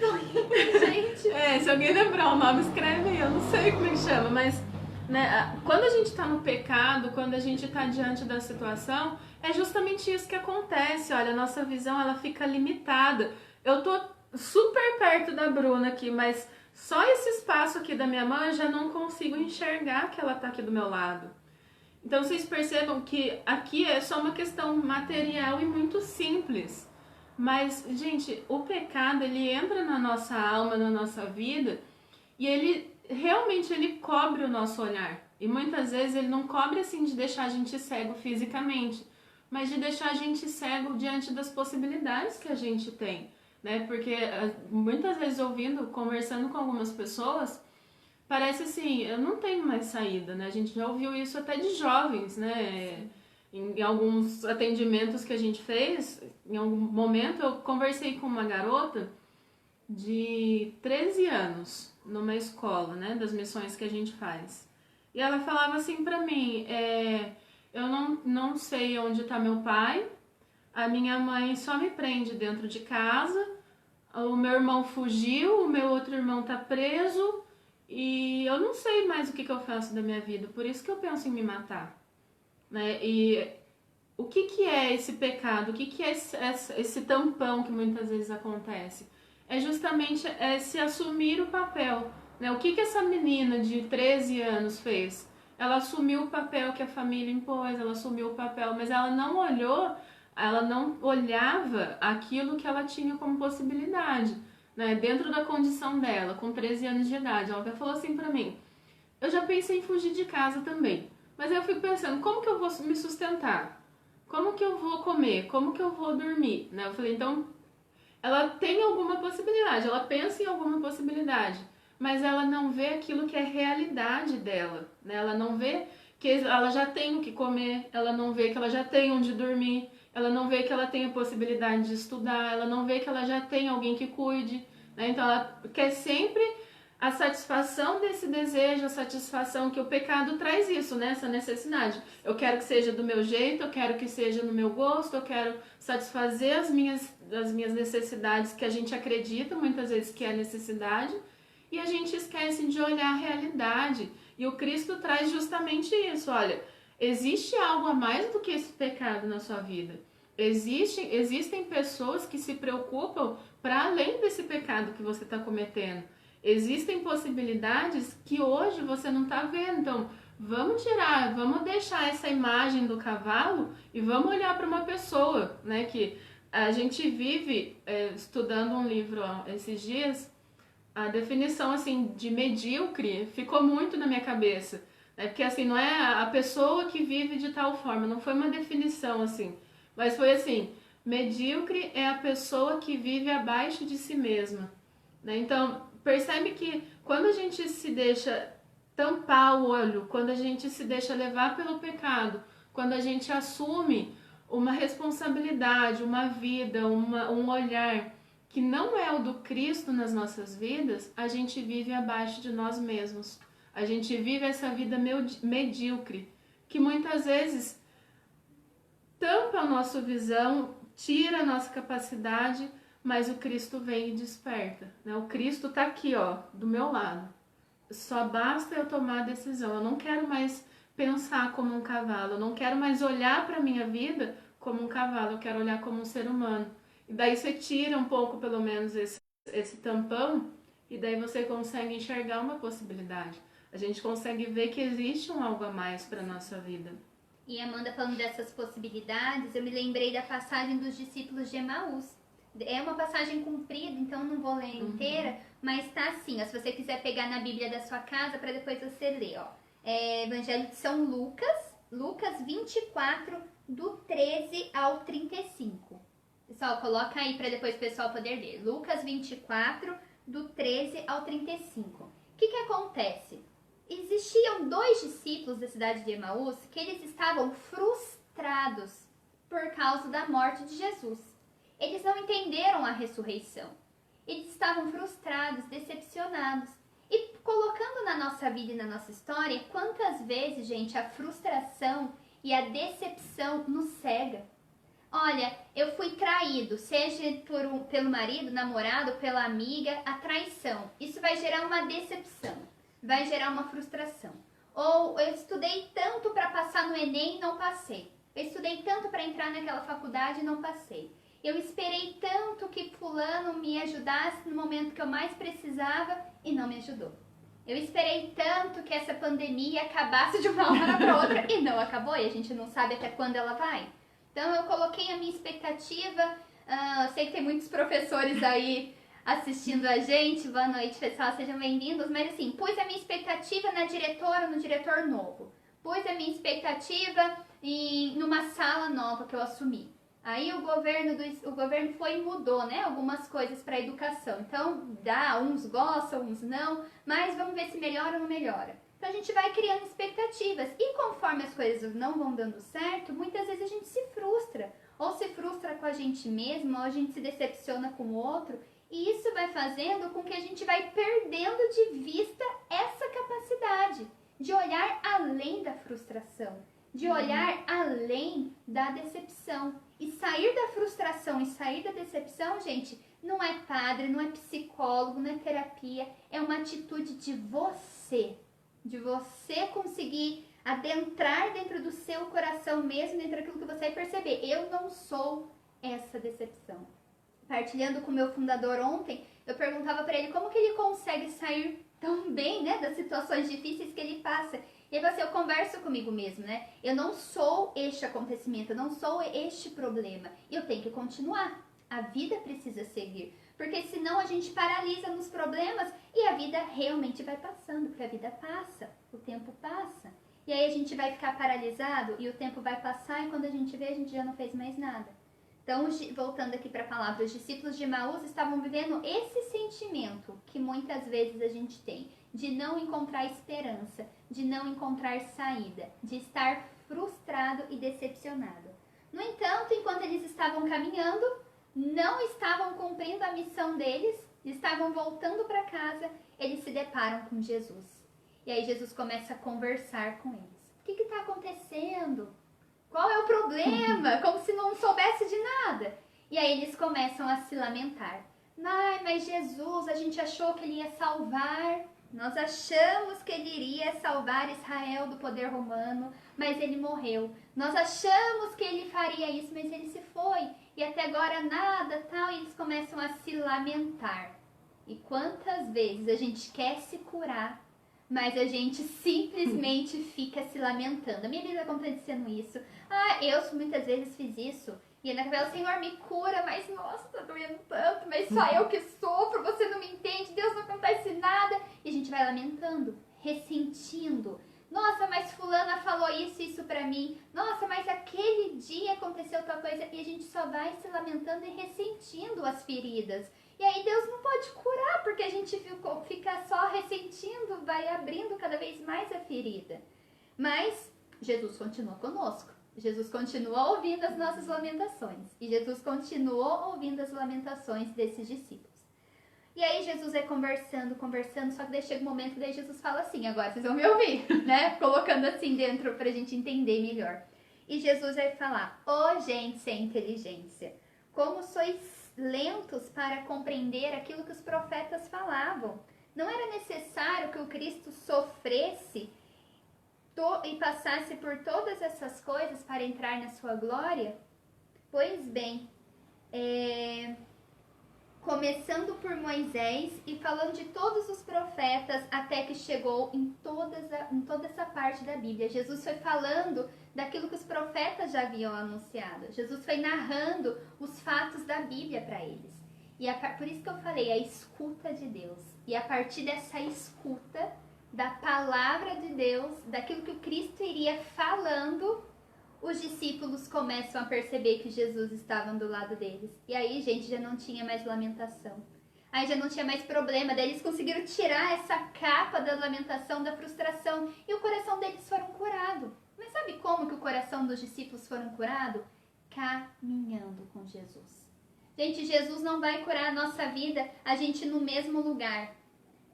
Gente. Se alguém lembrar o nome, escreve aí. Eu não sei como é que chama, mas... Né, quando a gente está no pecado, quando a gente está diante da situação, é justamente isso que acontece. Olha, a nossa visão, ela fica limitada. Eu tô super perto da Bruna aqui, mas só esse espaço aqui da minha mão eu já não consigo enxergar que ela tá aqui do meu lado. Então vocês percebam que aqui é só uma questão material e muito simples. Mas, gente, o pecado, ele entra na nossa alma, na nossa vida, e ele realmente cobre o nosso olhar. E muitas vezes ele não cobre assim de deixar a gente cego fisicamente, mas de deixar a gente cego diante das possibilidades que a gente tem. Né? Porque muitas vezes conversando com algumas pessoas, parece assim, eu não tenho mais saída, né? A gente já ouviu isso até de jovens, né? Em alguns atendimentos que a gente fez, em algum momento eu conversei com uma garota de 13 anos, numa escola, né? Das missões que a gente faz. E ela falava assim pra mim, eu não sei onde tá meu pai, a minha mãe só me prende dentro de casa, o meu irmão fugiu, o meu outro irmão tá preso e eu não sei mais o que eu faço da minha vida, por isso que eu penso em me matar, né? E o que é esse pecado? O que é esse tampão que muitas vezes acontece? É justamente se assumir o papel, né? O que essa menina de 13 anos fez? Ela assumiu o papel que a família impôs, ela assumiu o papel, mas ela não olhava aquilo que ela tinha como possibilidade, né? Dentro da condição dela, com 13 anos de idade. Ela até falou assim pra mim, eu já pensei em fugir de casa também, mas aí eu fico pensando, como que eu vou me sustentar? Como que eu vou comer? Como que eu vou dormir? Né? Eu falei, então, ela tem alguma possibilidade, ela pensa em alguma possibilidade, mas ela não vê aquilo que é realidade dela, né? Ela não vê que ela já tem o que comer, ela não vê que ela já tem onde dormir, ela não vê que ela tem a possibilidade de estudar, ela não vê que ela já tem alguém que cuide, né? Então ela quer sempre a satisfação desse desejo, a satisfação que o pecado traz isso, né? Essa necessidade. Eu quero que seja do meu jeito, eu quero que seja no meu gosto, eu quero satisfazer as minhas necessidades que a gente acredita muitas vezes que é necessidade, e a gente esquece de olhar a realidade. E o Cristo traz justamente isso, olha, existe algo a mais do que esse pecado na sua vida. Existem pessoas que se preocupam para além desse pecado que você está cometendo. Existem possibilidades que hoje você não está vendo. Então, vamos deixar essa imagem do cavalo e vamos olhar para uma pessoa, né? Que a gente vive estudando um livro esses dias, a definição assim de medíocre ficou muito na minha cabeça, né? Porque assim não é a pessoa que vive de tal forma, não foi uma definição assim, mas foi assim: medíocre é a pessoa que vive abaixo de si mesma, né? Então percebe que quando a gente se deixa tampar o olho, quando a gente se deixa levar pelo pecado, quando a gente assume uma responsabilidade, uma vida, um olhar que não é o do Cristo nas nossas vidas, a gente vive abaixo de nós mesmos. A gente vive essa vida medíocre, que muitas vezes tampa a nossa visão, tira a nossa capacidade, mas o Cristo vem e desperta, né? O Cristo está aqui, ó, do meu lado. Só basta eu tomar a decisão. Eu não quero mais pensar como um cavalo, eu não quero mais olhar para a minha vida como um cavalo, eu quero olhar como um ser humano. E daí você tira um pouco, pelo menos, esse tampão, e daí você consegue enxergar uma possibilidade. A gente consegue ver que existe um algo a mais para nossa vida. E Amanda, falando dessas possibilidades, eu me lembrei da passagem dos discípulos de Emaús. É uma passagem comprida, então não vou ler inteira, mas tá assim, ó, se você quiser pegar na Bíblia da sua casa para depois você ler, ó. Evangelho de São Lucas, Lucas 24, do 13 ao 35. Pessoal, coloca aí para depois o pessoal poder ler. Lucas 24, do 13 ao 35. O que acontece? Existiam 2 discípulos da cidade de Emaús que eles estavam frustrados por causa da morte de Jesus. Eles não entenderam a ressurreição. Eles estavam frustrados, decepcionados. E colocando na nossa vida e na nossa história, quantas vezes, gente, a frustração e a decepção nos cega. Olha, eu fui traído, seja pelo marido, namorado, pela amiga, a traição. Isso vai gerar uma decepção, vai gerar uma frustração. Ou eu estudei tanto para passar no Enem e não passei. Eu estudei tanto para entrar naquela faculdade e não passei. Eu esperei tanto que fulano me ajudasse no momento que eu mais precisava e não me ajudou. Eu esperei tanto que essa pandemia acabasse de uma hora para outra e não acabou, e a gente não sabe até quando ela vai. Então eu coloquei a minha expectativa, sei que tem muitos professores aí assistindo a gente, boa noite pessoal, sejam bem-vindos, mas assim, pus a minha expectativa na diretora, no diretor novo, pus a minha expectativa numa sala nova que eu assumi. Aí o governo foi e mudou, né, algumas coisas para a educação. Então, uns gostam, uns não, mas vamos ver se melhora ou não melhora. Então a gente vai criando expectativas e conforme as coisas não vão dando certo, muitas vezes a gente se frustra. Ou se frustra com a gente mesmo, ou a gente se decepciona com o outro. E isso vai fazendo com que a gente vai perdendo de vista essa capacidade de olhar além da frustração, de olhar além da decepção. E sair da frustração e sair da decepção, gente, Não é padre, não é psicólogo, não é terapia. É uma atitude de você conseguir adentrar dentro do seu coração mesmo, dentro daquilo que você vai perceber. Eu não sou essa decepção. Partilhando com o meu fundador ontem, eu perguntava para ele como que ele consegue sair tão bem, né, das situações difíceis que ele passa. E aí, assim, eu converso comigo mesmo, né? Eu não sou este acontecimento, eu não sou este problema. E eu tenho que continuar. A vida precisa seguir. Porque senão a gente paralisa nos problemas e a vida realmente vai passando, porque a vida passa, o tempo passa. E aí a gente vai ficar paralisado e o tempo vai passar e quando a gente vê, a gente já não fez mais nada. Então, voltando aqui para a palavra, os discípulos de Emaús estavam vivendo esse sentimento que muitas vezes a gente tem, de não encontrar esperança, de não encontrar saída, de estar frustrado e decepcionado. No entanto, enquanto eles estavam caminhando, não estavam cumprindo a missão deles, estavam voltando para casa, eles se deparam com Jesus. E aí Jesus começa a conversar com eles. O que está acontecendo? Qual é o problema? Como se não soubesse de nada. E aí eles começam a se lamentar. Ai, mas Jesus, a gente achou que ele ia salvar. Nós achamos que ele iria salvar Israel do poder romano, mas ele morreu. Nós achamos que ele faria isso, mas ele se foi. E até agora nada, tal. E eles começam a se lamentar. E quantas vezes a gente quer se curar, mas a gente simplesmente fica se lamentando. A minha vida acontecendo isso. Ah, eu muitas vezes fiz isso. E na cabeça, Senhor, me cura, mas nossa, tá doendo tanto, mas só eu que sofro, você não me entende, Deus não acontece nada. E a gente vai lamentando, ressentindo. Nossa, mas fulana falou isso pra mim. Nossa, mas aquele dia aconteceu tal coisa. E a gente só vai se lamentando e ressentindo as feridas. E aí Deus não pode curar, porque a gente fica só ressentindo, vai abrindo cada vez mais a ferida. Mas Jesus continua conosco. Jesus continua ouvindo as nossas lamentações. E Jesus continuou ouvindo as lamentações desses discípulos. E aí Jesus vai conversando, só que daí chega um momento que daí Jesus fala assim, agora vocês vão me ouvir, né? Colocando assim dentro pra gente entender melhor. E Jesus vai falar, gente sem inteligência, como sois lentos para compreender aquilo que os profetas falavam. Não era necessário que o Cristo sofresse e passasse por todas essas coisas para entrar na sua glória? Pois bem, começando por Moisés e falando de todos os profetas até que chegou em toda essa parte da Bíblia. Jesus foi falando daquilo que os profetas já haviam anunciado. Jesus foi narrando os fatos da Bíblia para eles. E por isso que eu falei, a escuta de Deus. E a partir dessa escuta da palavra de Deus, daquilo que o Cristo iria falando, os discípulos começam a perceber que Jesus estava do lado deles. E aí, gente, já não tinha mais lamentação. Aí já não tinha mais problema. Daí eles conseguiram tirar essa capa da lamentação, da frustração. E o coração deles foram curado. Mas sabe como que o coração dos discípulos foram curado? Caminhando com Jesus. Gente, Jesus não vai curar a nossa vida, a gente no mesmo lugar.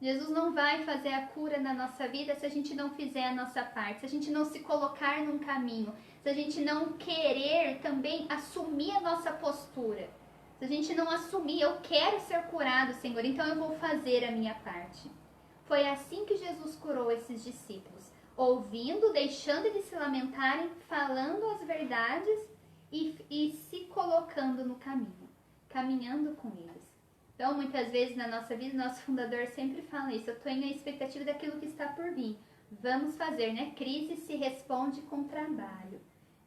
Jesus não vai fazer a cura na nossa vida se a gente não fizer a nossa parte, se a gente não se colocar num caminho, se a gente não querer também assumir a nossa postura. Se a gente não assumir, eu quero ser curado, Senhor, então eu vou fazer a minha parte. Foi assim que Jesus curou esses discípulos, ouvindo, deixando eles se lamentarem, falando as verdades e se colocando no caminho, caminhando com eles. Então, muitas vezes na nossa vida, nosso fundador sempre fala isso. Eu tenho a expectativa daquilo que está por vir. Vamos fazer, né? Crise se responde com trabalho.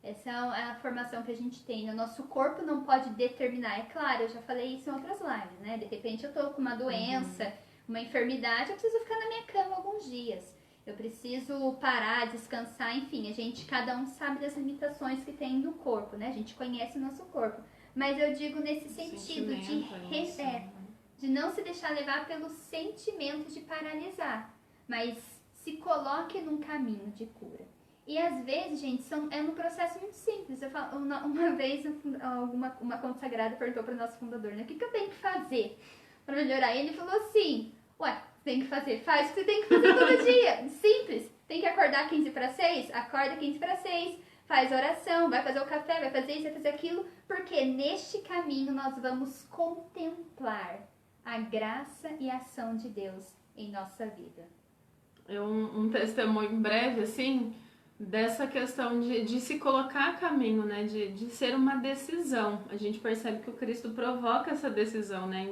Essa é a formação que a gente tem. O nosso corpo não pode determinar. É claro, eu já falei isso em outras lives, né? De repente eu tô com uma doença, uma enfermidade, eu preciso ficar na minha cama alguns dias. Eu preciso parar, descansar, enfim. Cada um sabe das limitações que tem no corpo, né? A gente conhece o nosso corpo. Mas eu digo nesse sentido de não se deixar levar pelo sentimento de paralisar, mas se coloque num caminho de cura. E às vezes, gente, é um processo muito simples. Eu falo, uma vez uma consagrada perguntou para o nosso fundador, né, o que eu tenho que fazer para melhorar? E ele falou assim, tem que fazer, faz o que você tem que fazer todo dia, simples. Tem que acordar 15 para 6? Acorda 15 para 6. faz oração, vai fazer o café, vai fazer isso, vai fazer aquilo, porque neste caminho nós vamos contemplar a graça e a ação de Deus em nossa vida. Um testemunho breve, assim, dessa questão de se colocar a caminho, né? De ser uma decisão. A gente percebe que o Cristo provoca essa decisão, né?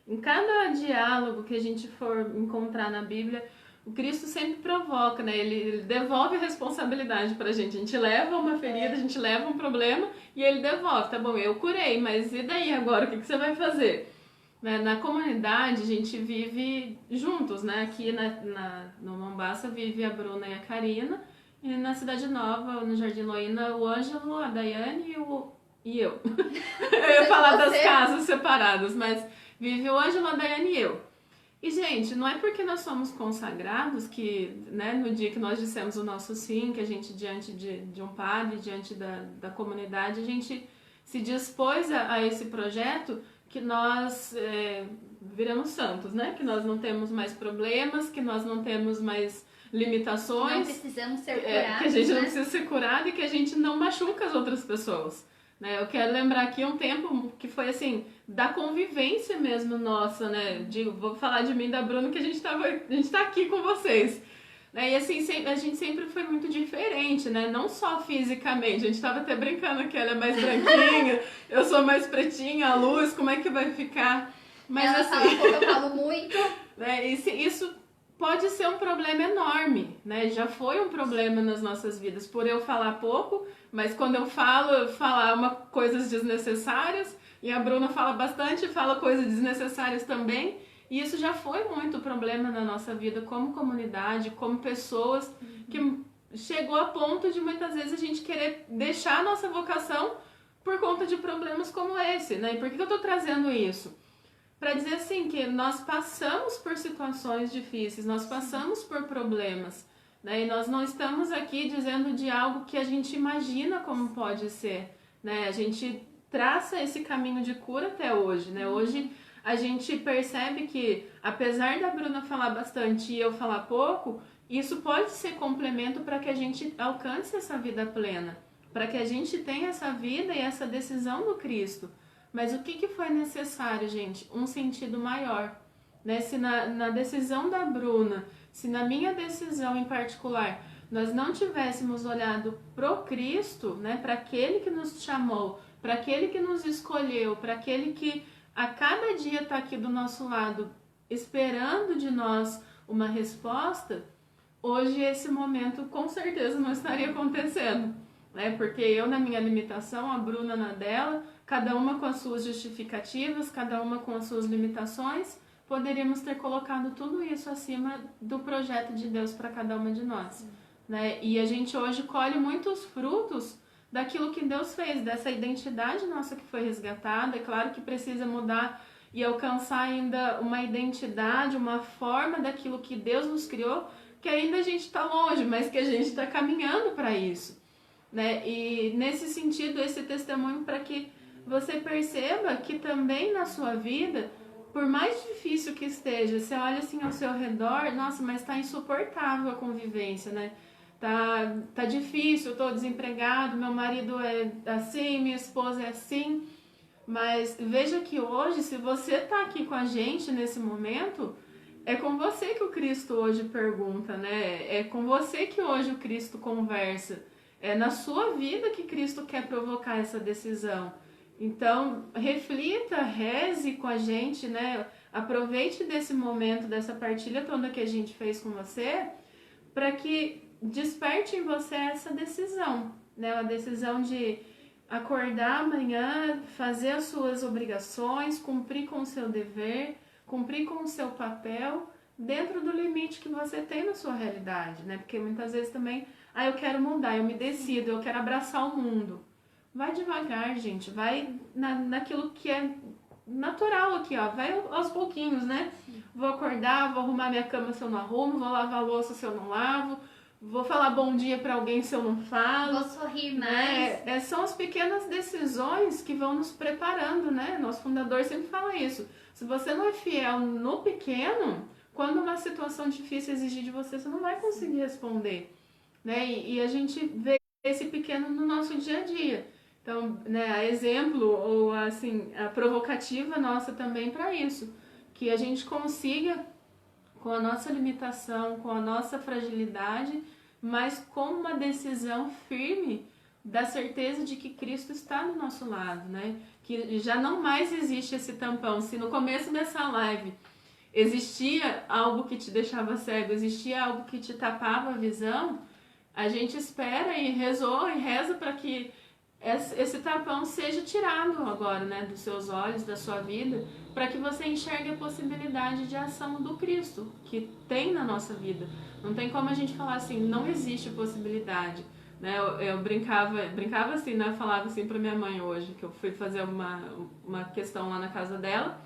Em cada diálogo que a gente for encontrar na Bíblia, o Cristo sempre provoca, né? Ele devolve a responsabilidade pra gente. A gente leva uma ferida, a gente leva um problema e ele devolve. Tá bom, eu curei, mas e daí agora? O que você vai fazer? Na comunidade, a gente vive juntos, né? Aqui no Mombaça vive a Bruna e a Karina. E na Cidade Nova, no Jardim Loína, o Ângelo, a Daiane e eu. Eu ia falar das casas separadas, mas vive o Ângelo, a Daiane e eu. E, gente, não é porque nós somos consagrados que, né, no dia que nós dissemos o nosso sim, que a gente, diante de um padre, diante da comunidade, a gente se dispôs a esse projeto, que nós viramos santos, né? Que nós não temos mais problemas, que nós não temos mais limitações. Não precisamos ser curados, que a gente né? não precisa ser curado e que a gente não machuca as outras pessoas. Né? Eu quero lembrar aqui um tempo que foi assim, da convivência mesmo nossa, né? Vou falar de mim e da Bruna, que a gente tá aqui com vocês. Né? E assim, a gente sempre foi muito diferente, né? Não só fisicamente, a gente tava até brincando que ela é mais branquinha, eu sou mais pretinha, a luz, como é que vai ficar? Mas ela assim, fala pouco, eu falo muito. Né? Isso pode ser um problema enorme, né? Já foi um problema nas nossas vidas, por eu falar pouco, mas quando eu falar coisas desnecessárias, e a Bruna fala bastante, fala coisas desnecessárias também, e isso já foi muito problema na nossa vida como comunidade, como pessoas, que chegou a ponto de muitas vezes a gente querer deixar a nossa vocação por conta de problemas como esse, né? E por que eu tô trazendo isso? Para dizer assim, que nós passamos por situações difíceis, nós passamos por problemas, né? E nós não estamos aqui dizendo de algo que a gente imagina como pode ser, né? A gente traça esse caminho de cura até hoje, né? Hoje a gente percebe que, apesar da Bruna falar bastante e eu falar pouco, isso pode ser complemento para que a gente alcance essa vida plena, para que a gente tenha essa vida e essa decisão no Cristo. Mas o que foi necessário, gente? Um sentido maior. Né? Se na decisão da Bruna, se na minha decisão em particular, nós não tivéssemos olhado pro Cristo, né? Para aquele que nos chamou, para aquele que nos escolheu, para aquele que a cada dia está aqui do nosso lado, esperando de nós uma resposta, hoje esse momento com certeza não estaria acontecendo. Né? Porque eu na minha limitação, a Bruna na dela, cada uma com as suas justificativas, cada uma com as suas limitações, poderíamos ter colocado tudo isso acima do projeto de Deus para cada uma de nós. Né? E a gente hoje colhe muitos frutos daquilo que Deus fez, dessa identidade nossa que foi resgatada. É claro que precisa mudar e alcançar ainda uma identidade, uma forma daquilo que Deus nos criou, que ainda a gente está longe, mas que a gente está caminhando para isso. Né? E nesse sentido, esse testemunho para que você perceba que também na sua vida, por mais difícil que esteja, você olha assim ao seu redor, nossa, mas está insuportável a convivência, né? Tá difícil, eu tô desempregado, meu marido é assim, minha esposa é assim. Mas veja que hoje, se você tá aqui com a gente nesse momento, é com você que o Cristo hoje pergunta, né? É com você que hoje o Cristo conversa. É na sua vida que Cristo quer provocar essa decisão. Então, reflita, reze com a gente, né? Aproveite desse momento, dessa partilha toda que a gente fez com você, para que desperte em você essa decisão, né? A decisão de acordar amanhã, fazer as suas obrigações, cumprir com o seu dever, cumprir com o seu papel, dentro do limite que você tem na sua realidade, né? Porque muitas vezes também, eu quero mudar, eu me decido, eu quero abraçar o mundo. Vai devagar, gente, vai naquilo que é natural aqui, ó, vai aos pouquinhos, né? Vou acordar, vou arrumar minha cama se eu não arrumo, vou lavar a louça se eu não lavo, vou falar bom dia pra alguém se eu não falo. Vou sorrir mais. São as pequenas decisões que vão nos preparando, né? Nosso fundador sempre fala isso. Se você não é fiel no pequeno, quando uma situação difícil exigir de você, você não vai conseguir responder. Né? E a gente vê esse pequeno pequeno no nosso dia a dia. Então, né, a exemplo ou assim, a provocativa nossa também para isso, que a gente consiga, com a nossa limitação, com a nossa fragilidade, mas com uma decisão firme da certeza de que Cristo está do nosso lado, né? Que já não mais existe esse tampão. Se no começo dessa live existia algo que te deixava cego, existia algo que te tapava a visão, a gente espera e rezou e reza para que esse tapão seja tirado agora, né, dos seus olhos, da sua vida, para que você enxergue a possibilidade de ação do Cristo que tem na nossa vida. Não tem como a gente falar assim, não existe possibilidade. Né, eu brincava assim, né, falava assim para minha mãe hoje, que eu fui fazer uma questão lá na casa dela,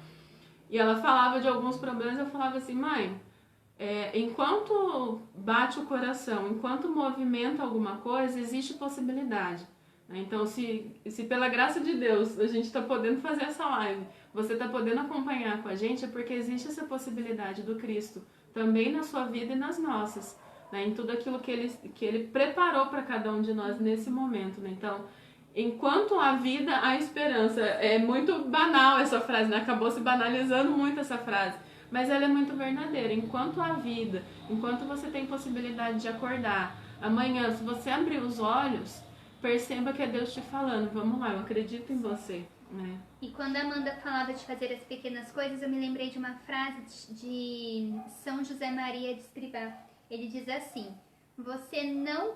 e ela falava de alguns problemas, eu falava assim, mãe, enquanto bate o coração, enquanto movimenta alguma coisa, existe possibilidade. Então, se pela graça de Deus a gente está podendo fazer essa live, você está podendo acompanhar com a gente, é porque existe essa possibilidade do Cristo também na sua vida e nas nossas, né? Em tudo aquilo que Ele preparou para cada um de nós nesse momento. Né? Então, enquanto há vida, há esperança. É muito banal essa frase, né? Acabou se banalizando muito essa frase, mas ela é muito verdadeira. Enquanto há vida, enquanto você tem possibilidade de acordar, amanhã, se você abrir os olhos, perceba que é Deus te falando, vamos lá, eu acredito em você. Né? E quando a Amanda falava de fazer as pequenas coisas, eu me lembrei de uma frase de São José Maria de Escrivá. Ele diz assim, você não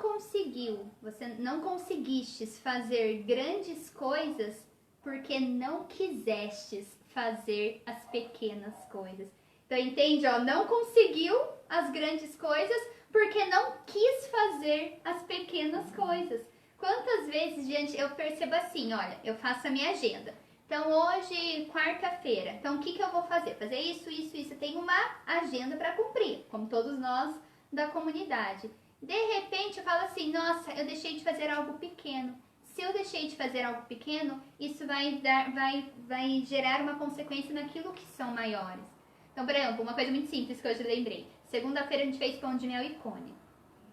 conseguistes fazer grandes coisas porque não quisestes fazer as pequenas coisas. Então entende, ó, não conseguiu as grandes coisas porque não quis fazer as pequenas coisas. Quantas vezes, eu percebo assim, olha, eu faço a minha agenda. Então, hoje, quarta-feira, então o que eu vou fazer? Fazer isso, isso, isso. Eu tenho uma agenda para cumprir, como todos nós da comunidade. De repente, eu falo assim, nossa, eu deixei de fazer algo pequeno. Se eu deixei de fazer algo pequeno, isso vai gerar uma consequência naquilo que são maiores. Então, por exemplo, uma coisa muito simples que hoje eu lembrei. Segunda-feira a gente fez pão de mel e cone.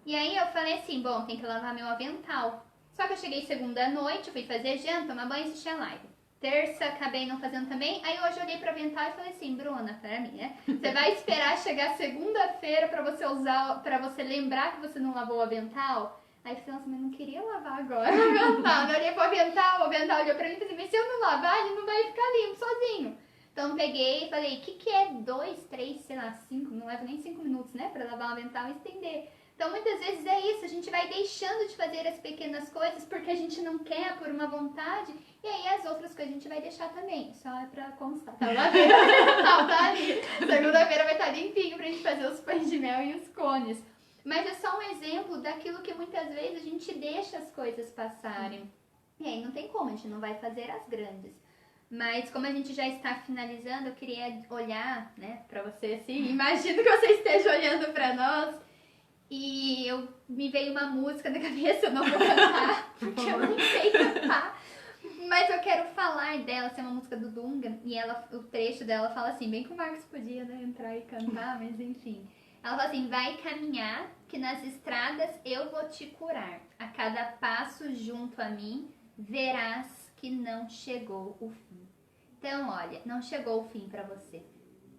E aí eu falei assim, bom, tem que lavar meu avental. Só que eu cheguei segunda à noite, fui fazer janta, tomar banho e assistir a live. Terça, acabei não fazendo também. Aí hoje eu olhei pra avental e falei assim, Bruna, pra mim, né? Você vai esperar chegar segunda-feira pra você usar, pra você lembrar que você não lavou o avental? Aí eu falei, nossa, mas não queria lavar agora o avental. Eu olhei pro avental, o avental olhou pra mim e falei, mas se eu não lavar, ele não vai ficar limpo sozinho. Então peguei e falei, o que é 2, 3, sei lá, 5, não leva nem 5 minutos, né? Pra lavar o avental e estender. Então, muitas vezes é isso, a gente vai deixando de fazer as pequenas coisas porque a gente não quer por uma vontade, e aí as outras coisas a gente vai deixar também, só é pra constar. Tá lá dentro, tá ali. Segunda-feira vai estar limpinho pra gente fazer os pães de mel e os cones. Mas é só um exemplo daquilo que muitas vezes a gente deixa as coisas passarem. E aí não tem como, a gente não vai fazer as grandes. Mas como a gente já está finalizando, eu queria olhar, né, pra você assim, imagino que você esteja olhando pra nós. E me veio uma música na cabeça, eu não vou cantar, porque eu não sei cantar. Mas eu quero falar dela, essa é uma música do Dunga, e o trecho dela fala assim, bem que o Marcos podia, né, entrar e cantar, mas enfim. Ela fala assim, vai caminhar, que nas estradas eu vou te curar. A cada passo junto a mim, verás que não chegou o fim. Então, olha, não chegou o fim pra você.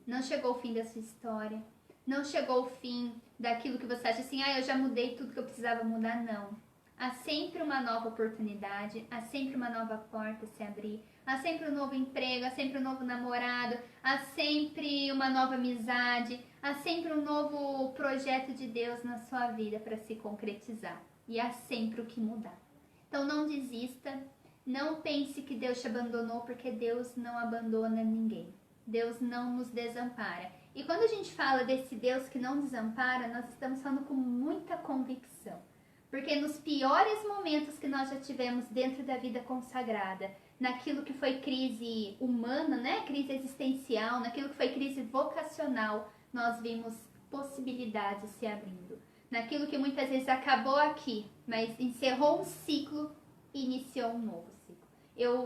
Não chegou o fim da sua história. Não chegou o fim daquilo que você acha assim, eu já mudei tudo que eu precisava mudar, não. Há sempre uma nova oportunidade, há sempre uma nova porta a se abrir, há sempre um novo emprego, há sempre um novo namorado, há sempre uma nova amizade, há sempre um novo projeto de Deus na sua vida para se concretizar. E há sempre o que mudar. Então não desista, não pense que Deus te abandonou, porque Deus não abandona ninguém. Deus não nos desampara. E quando a gente fala desse Deus que não desampara, nós estamos falando com muita convicção. Porque nos piores momentos que nós já tivemos dentro da vida consagrada, naquilo que foi crise humana, né? Crise existencial, naquilo que foi crise vocacional, nós vimos possibilidades se abrindo. Naquilo que muitas vezes acabou aqui, mas encerrou um ciclo e iniciou um novo ciclo.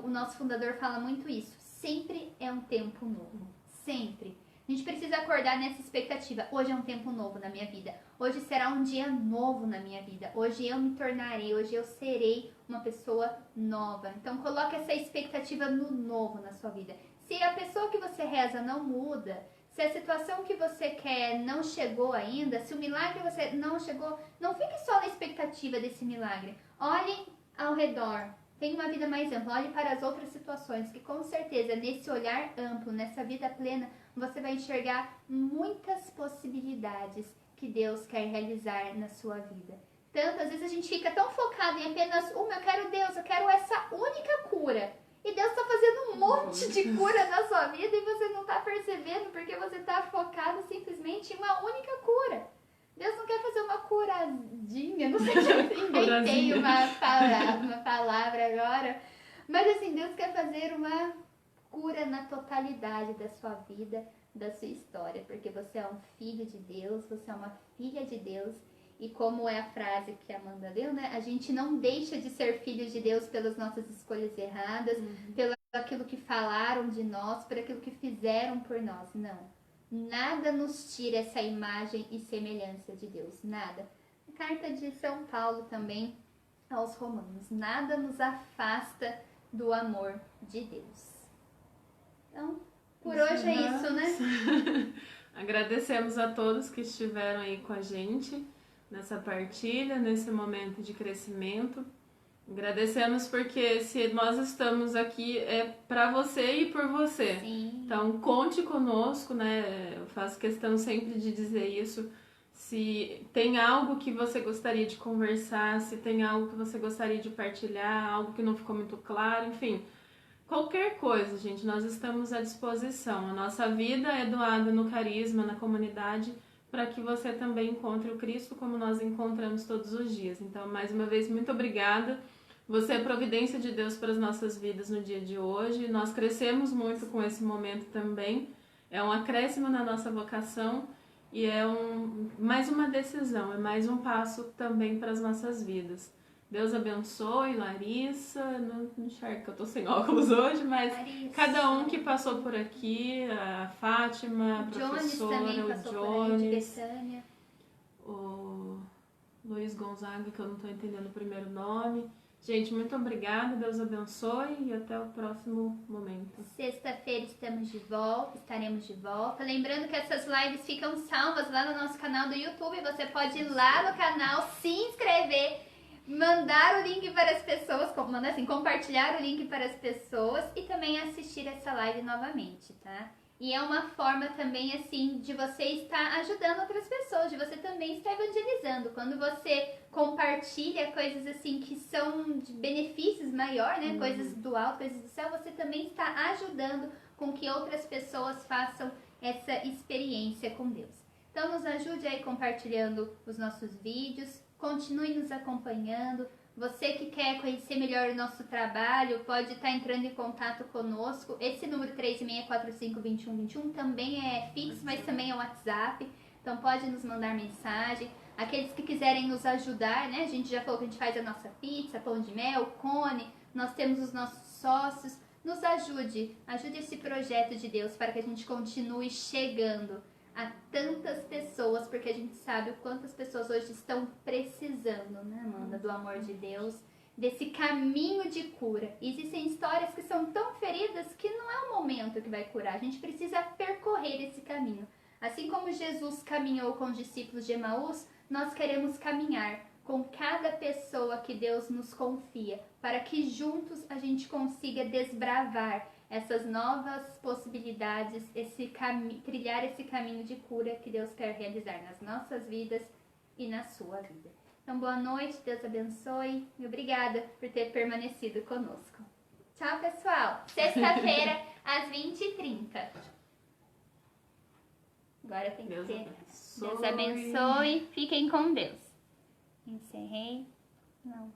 O nosso fundador fala muito isso. Sempre é um tempo novo. Sempre. A gente precisa acordar nessa expectativa. Hoje é um tempo novo na minha vida. Hoje será um dia novo na minha vida. Hoje eu me tornarei, hoje eu serei uma pessoa nova. Então coloque essa expectativa no novo na sua vida. Se a pessoa que você reza não muda, se a situação que você quer não chegou ainda, se o milagre você não chegou, não fique só na expectativa desse milagre. Olhe ao redor. Tenha uma vida mais ampla. Olhe para as outras situações, que com certeza nesse olhar amplo, nessa vida plena, você vai enxergar muitas possibilidades que Deus quer realizar na sua vida. Tanto, às vezes a gente fica tão focado em apenas eu quero Deus, eu quero essa única cura. E Deus está fazendo um monte de cura na sua vida e você não está percebendo porque você está focado simplesmente em uma única cura. Deus não quer fazer uma curadinha, não sei se eu inventei uma palavra agora, mas assim, Deus quer fazer uma cura na totalidade da sua vida, da sua história, porque você é um filho de Deus, você é uma filha de Deus, e como é a frase que a Amanda leu, né? A gente não deixa de ser filho de Deus pelas nossas escolhas erradas, pelo aquilo que falaram de nós, por aquilo que fizeram por nós, não. Nada nos tira essa imagem e semelhança de Deus, nada. A carta de São Paulo também aos Romanos, nada nos afasta do amor de Deus. Então, por hoje é isso, né? Agradecemos a todos que estiveram aí com a gente nessa partilha, nesse momento de crescimento. Agradecemos porque se nós estamos aqui é para você e por você. Sim. Então conte conosco, né? Eu faço questão sempre de dizer isso. Se tem algo que você gostaria de conversar, se tem algo que você gostaria de partilhar, algo que não ficou muito claro, enfim, qualquer coisa, gente, nós estamos à disposição. A nossa vida é doada no carisma, na comunidade, para que você também encontre o Cristo como nós encontramos todos os dias. Então, mais uma vez, muito obrigada. Você é providência de Deus para as nossas vidas no dia de hoje. Nós crescemos muito com esse momento também. É um acréscimo na nossa vocação e é mais uma decisão, é mais um passo também para as nossas vidas. Deus abençoe, Larissa. Não enxergo que eu tô sem óculos hoje, mas Larissa, cada um que passou por aqui, a Fátima, a professora, o Jones, o Luiz Gonzaga, que eu não tô entendendo o primeiro nome. Gente, muito obrigada, Deus abençoe e até o próximo momento. Sexta-feira estaremos de volta. Lembrando que essas lives ficam salvas lá no nosso canal do YouTube. Você pode ir lá no canal, se inscrever, mandar o link para as pessoas, compartilhar o link para as pessoas e também assistir essa live novamente, tá? E é uma forma também, assim, de você estar ajudando outras pessoas, de você também estar evangelizando. Quando você compartilha coisas, assim, que são de benefícios maior, né? Coisas do alto, coisas do céu, você também está ajudando com que outras pessoas façam essa experiência com Deus. Então, nos ajude aí compartilhando os nossos vídeos, continue nos acompanhando. Você que quer conhecer melhor o nosso trabalho, pode estar entrando em contato conosco. Esse número 36452121 também é fixo, mas também é WhatsApp. Então pode nos mandar mensagem. Aqueles que quiserem nos ajudar, né? A gente já falou que a gente faz a nossa pizza, pão de mel, cone. Nós temos os nossos sócios. Nos ajude esse projeto de Deus para que a gente continue chegando a tantas pessoas, porque a gente sabe o quanto as pessoas hoje estão precisando, né, Amanda, do amor de Deus, desse caminho de cura. Existem histórias que são tão feridas que não é o momento que vai curar, a gente precisa percorrer esse caminho. Assim como Jesus caminhou com os discípulos de Emaús, nós queremos caminhar com cada pessoa que Deus nos confia, para que juntos a gente consiga desbravar essas novas possibilidades, trilhar esse caminho de cura que Deus quer realizar nas nossas vidas e na sua vida. Então, boa noite, Deus abençoe e obrigada por ter permanecido conosco. Tchau, pessoal! Sexta-feira, às 20h30. Agora tem que ter. Deus abençoe. Fiquem com Deus. Encerrei. Não.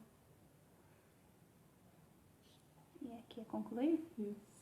E aqui é concluir? Isso.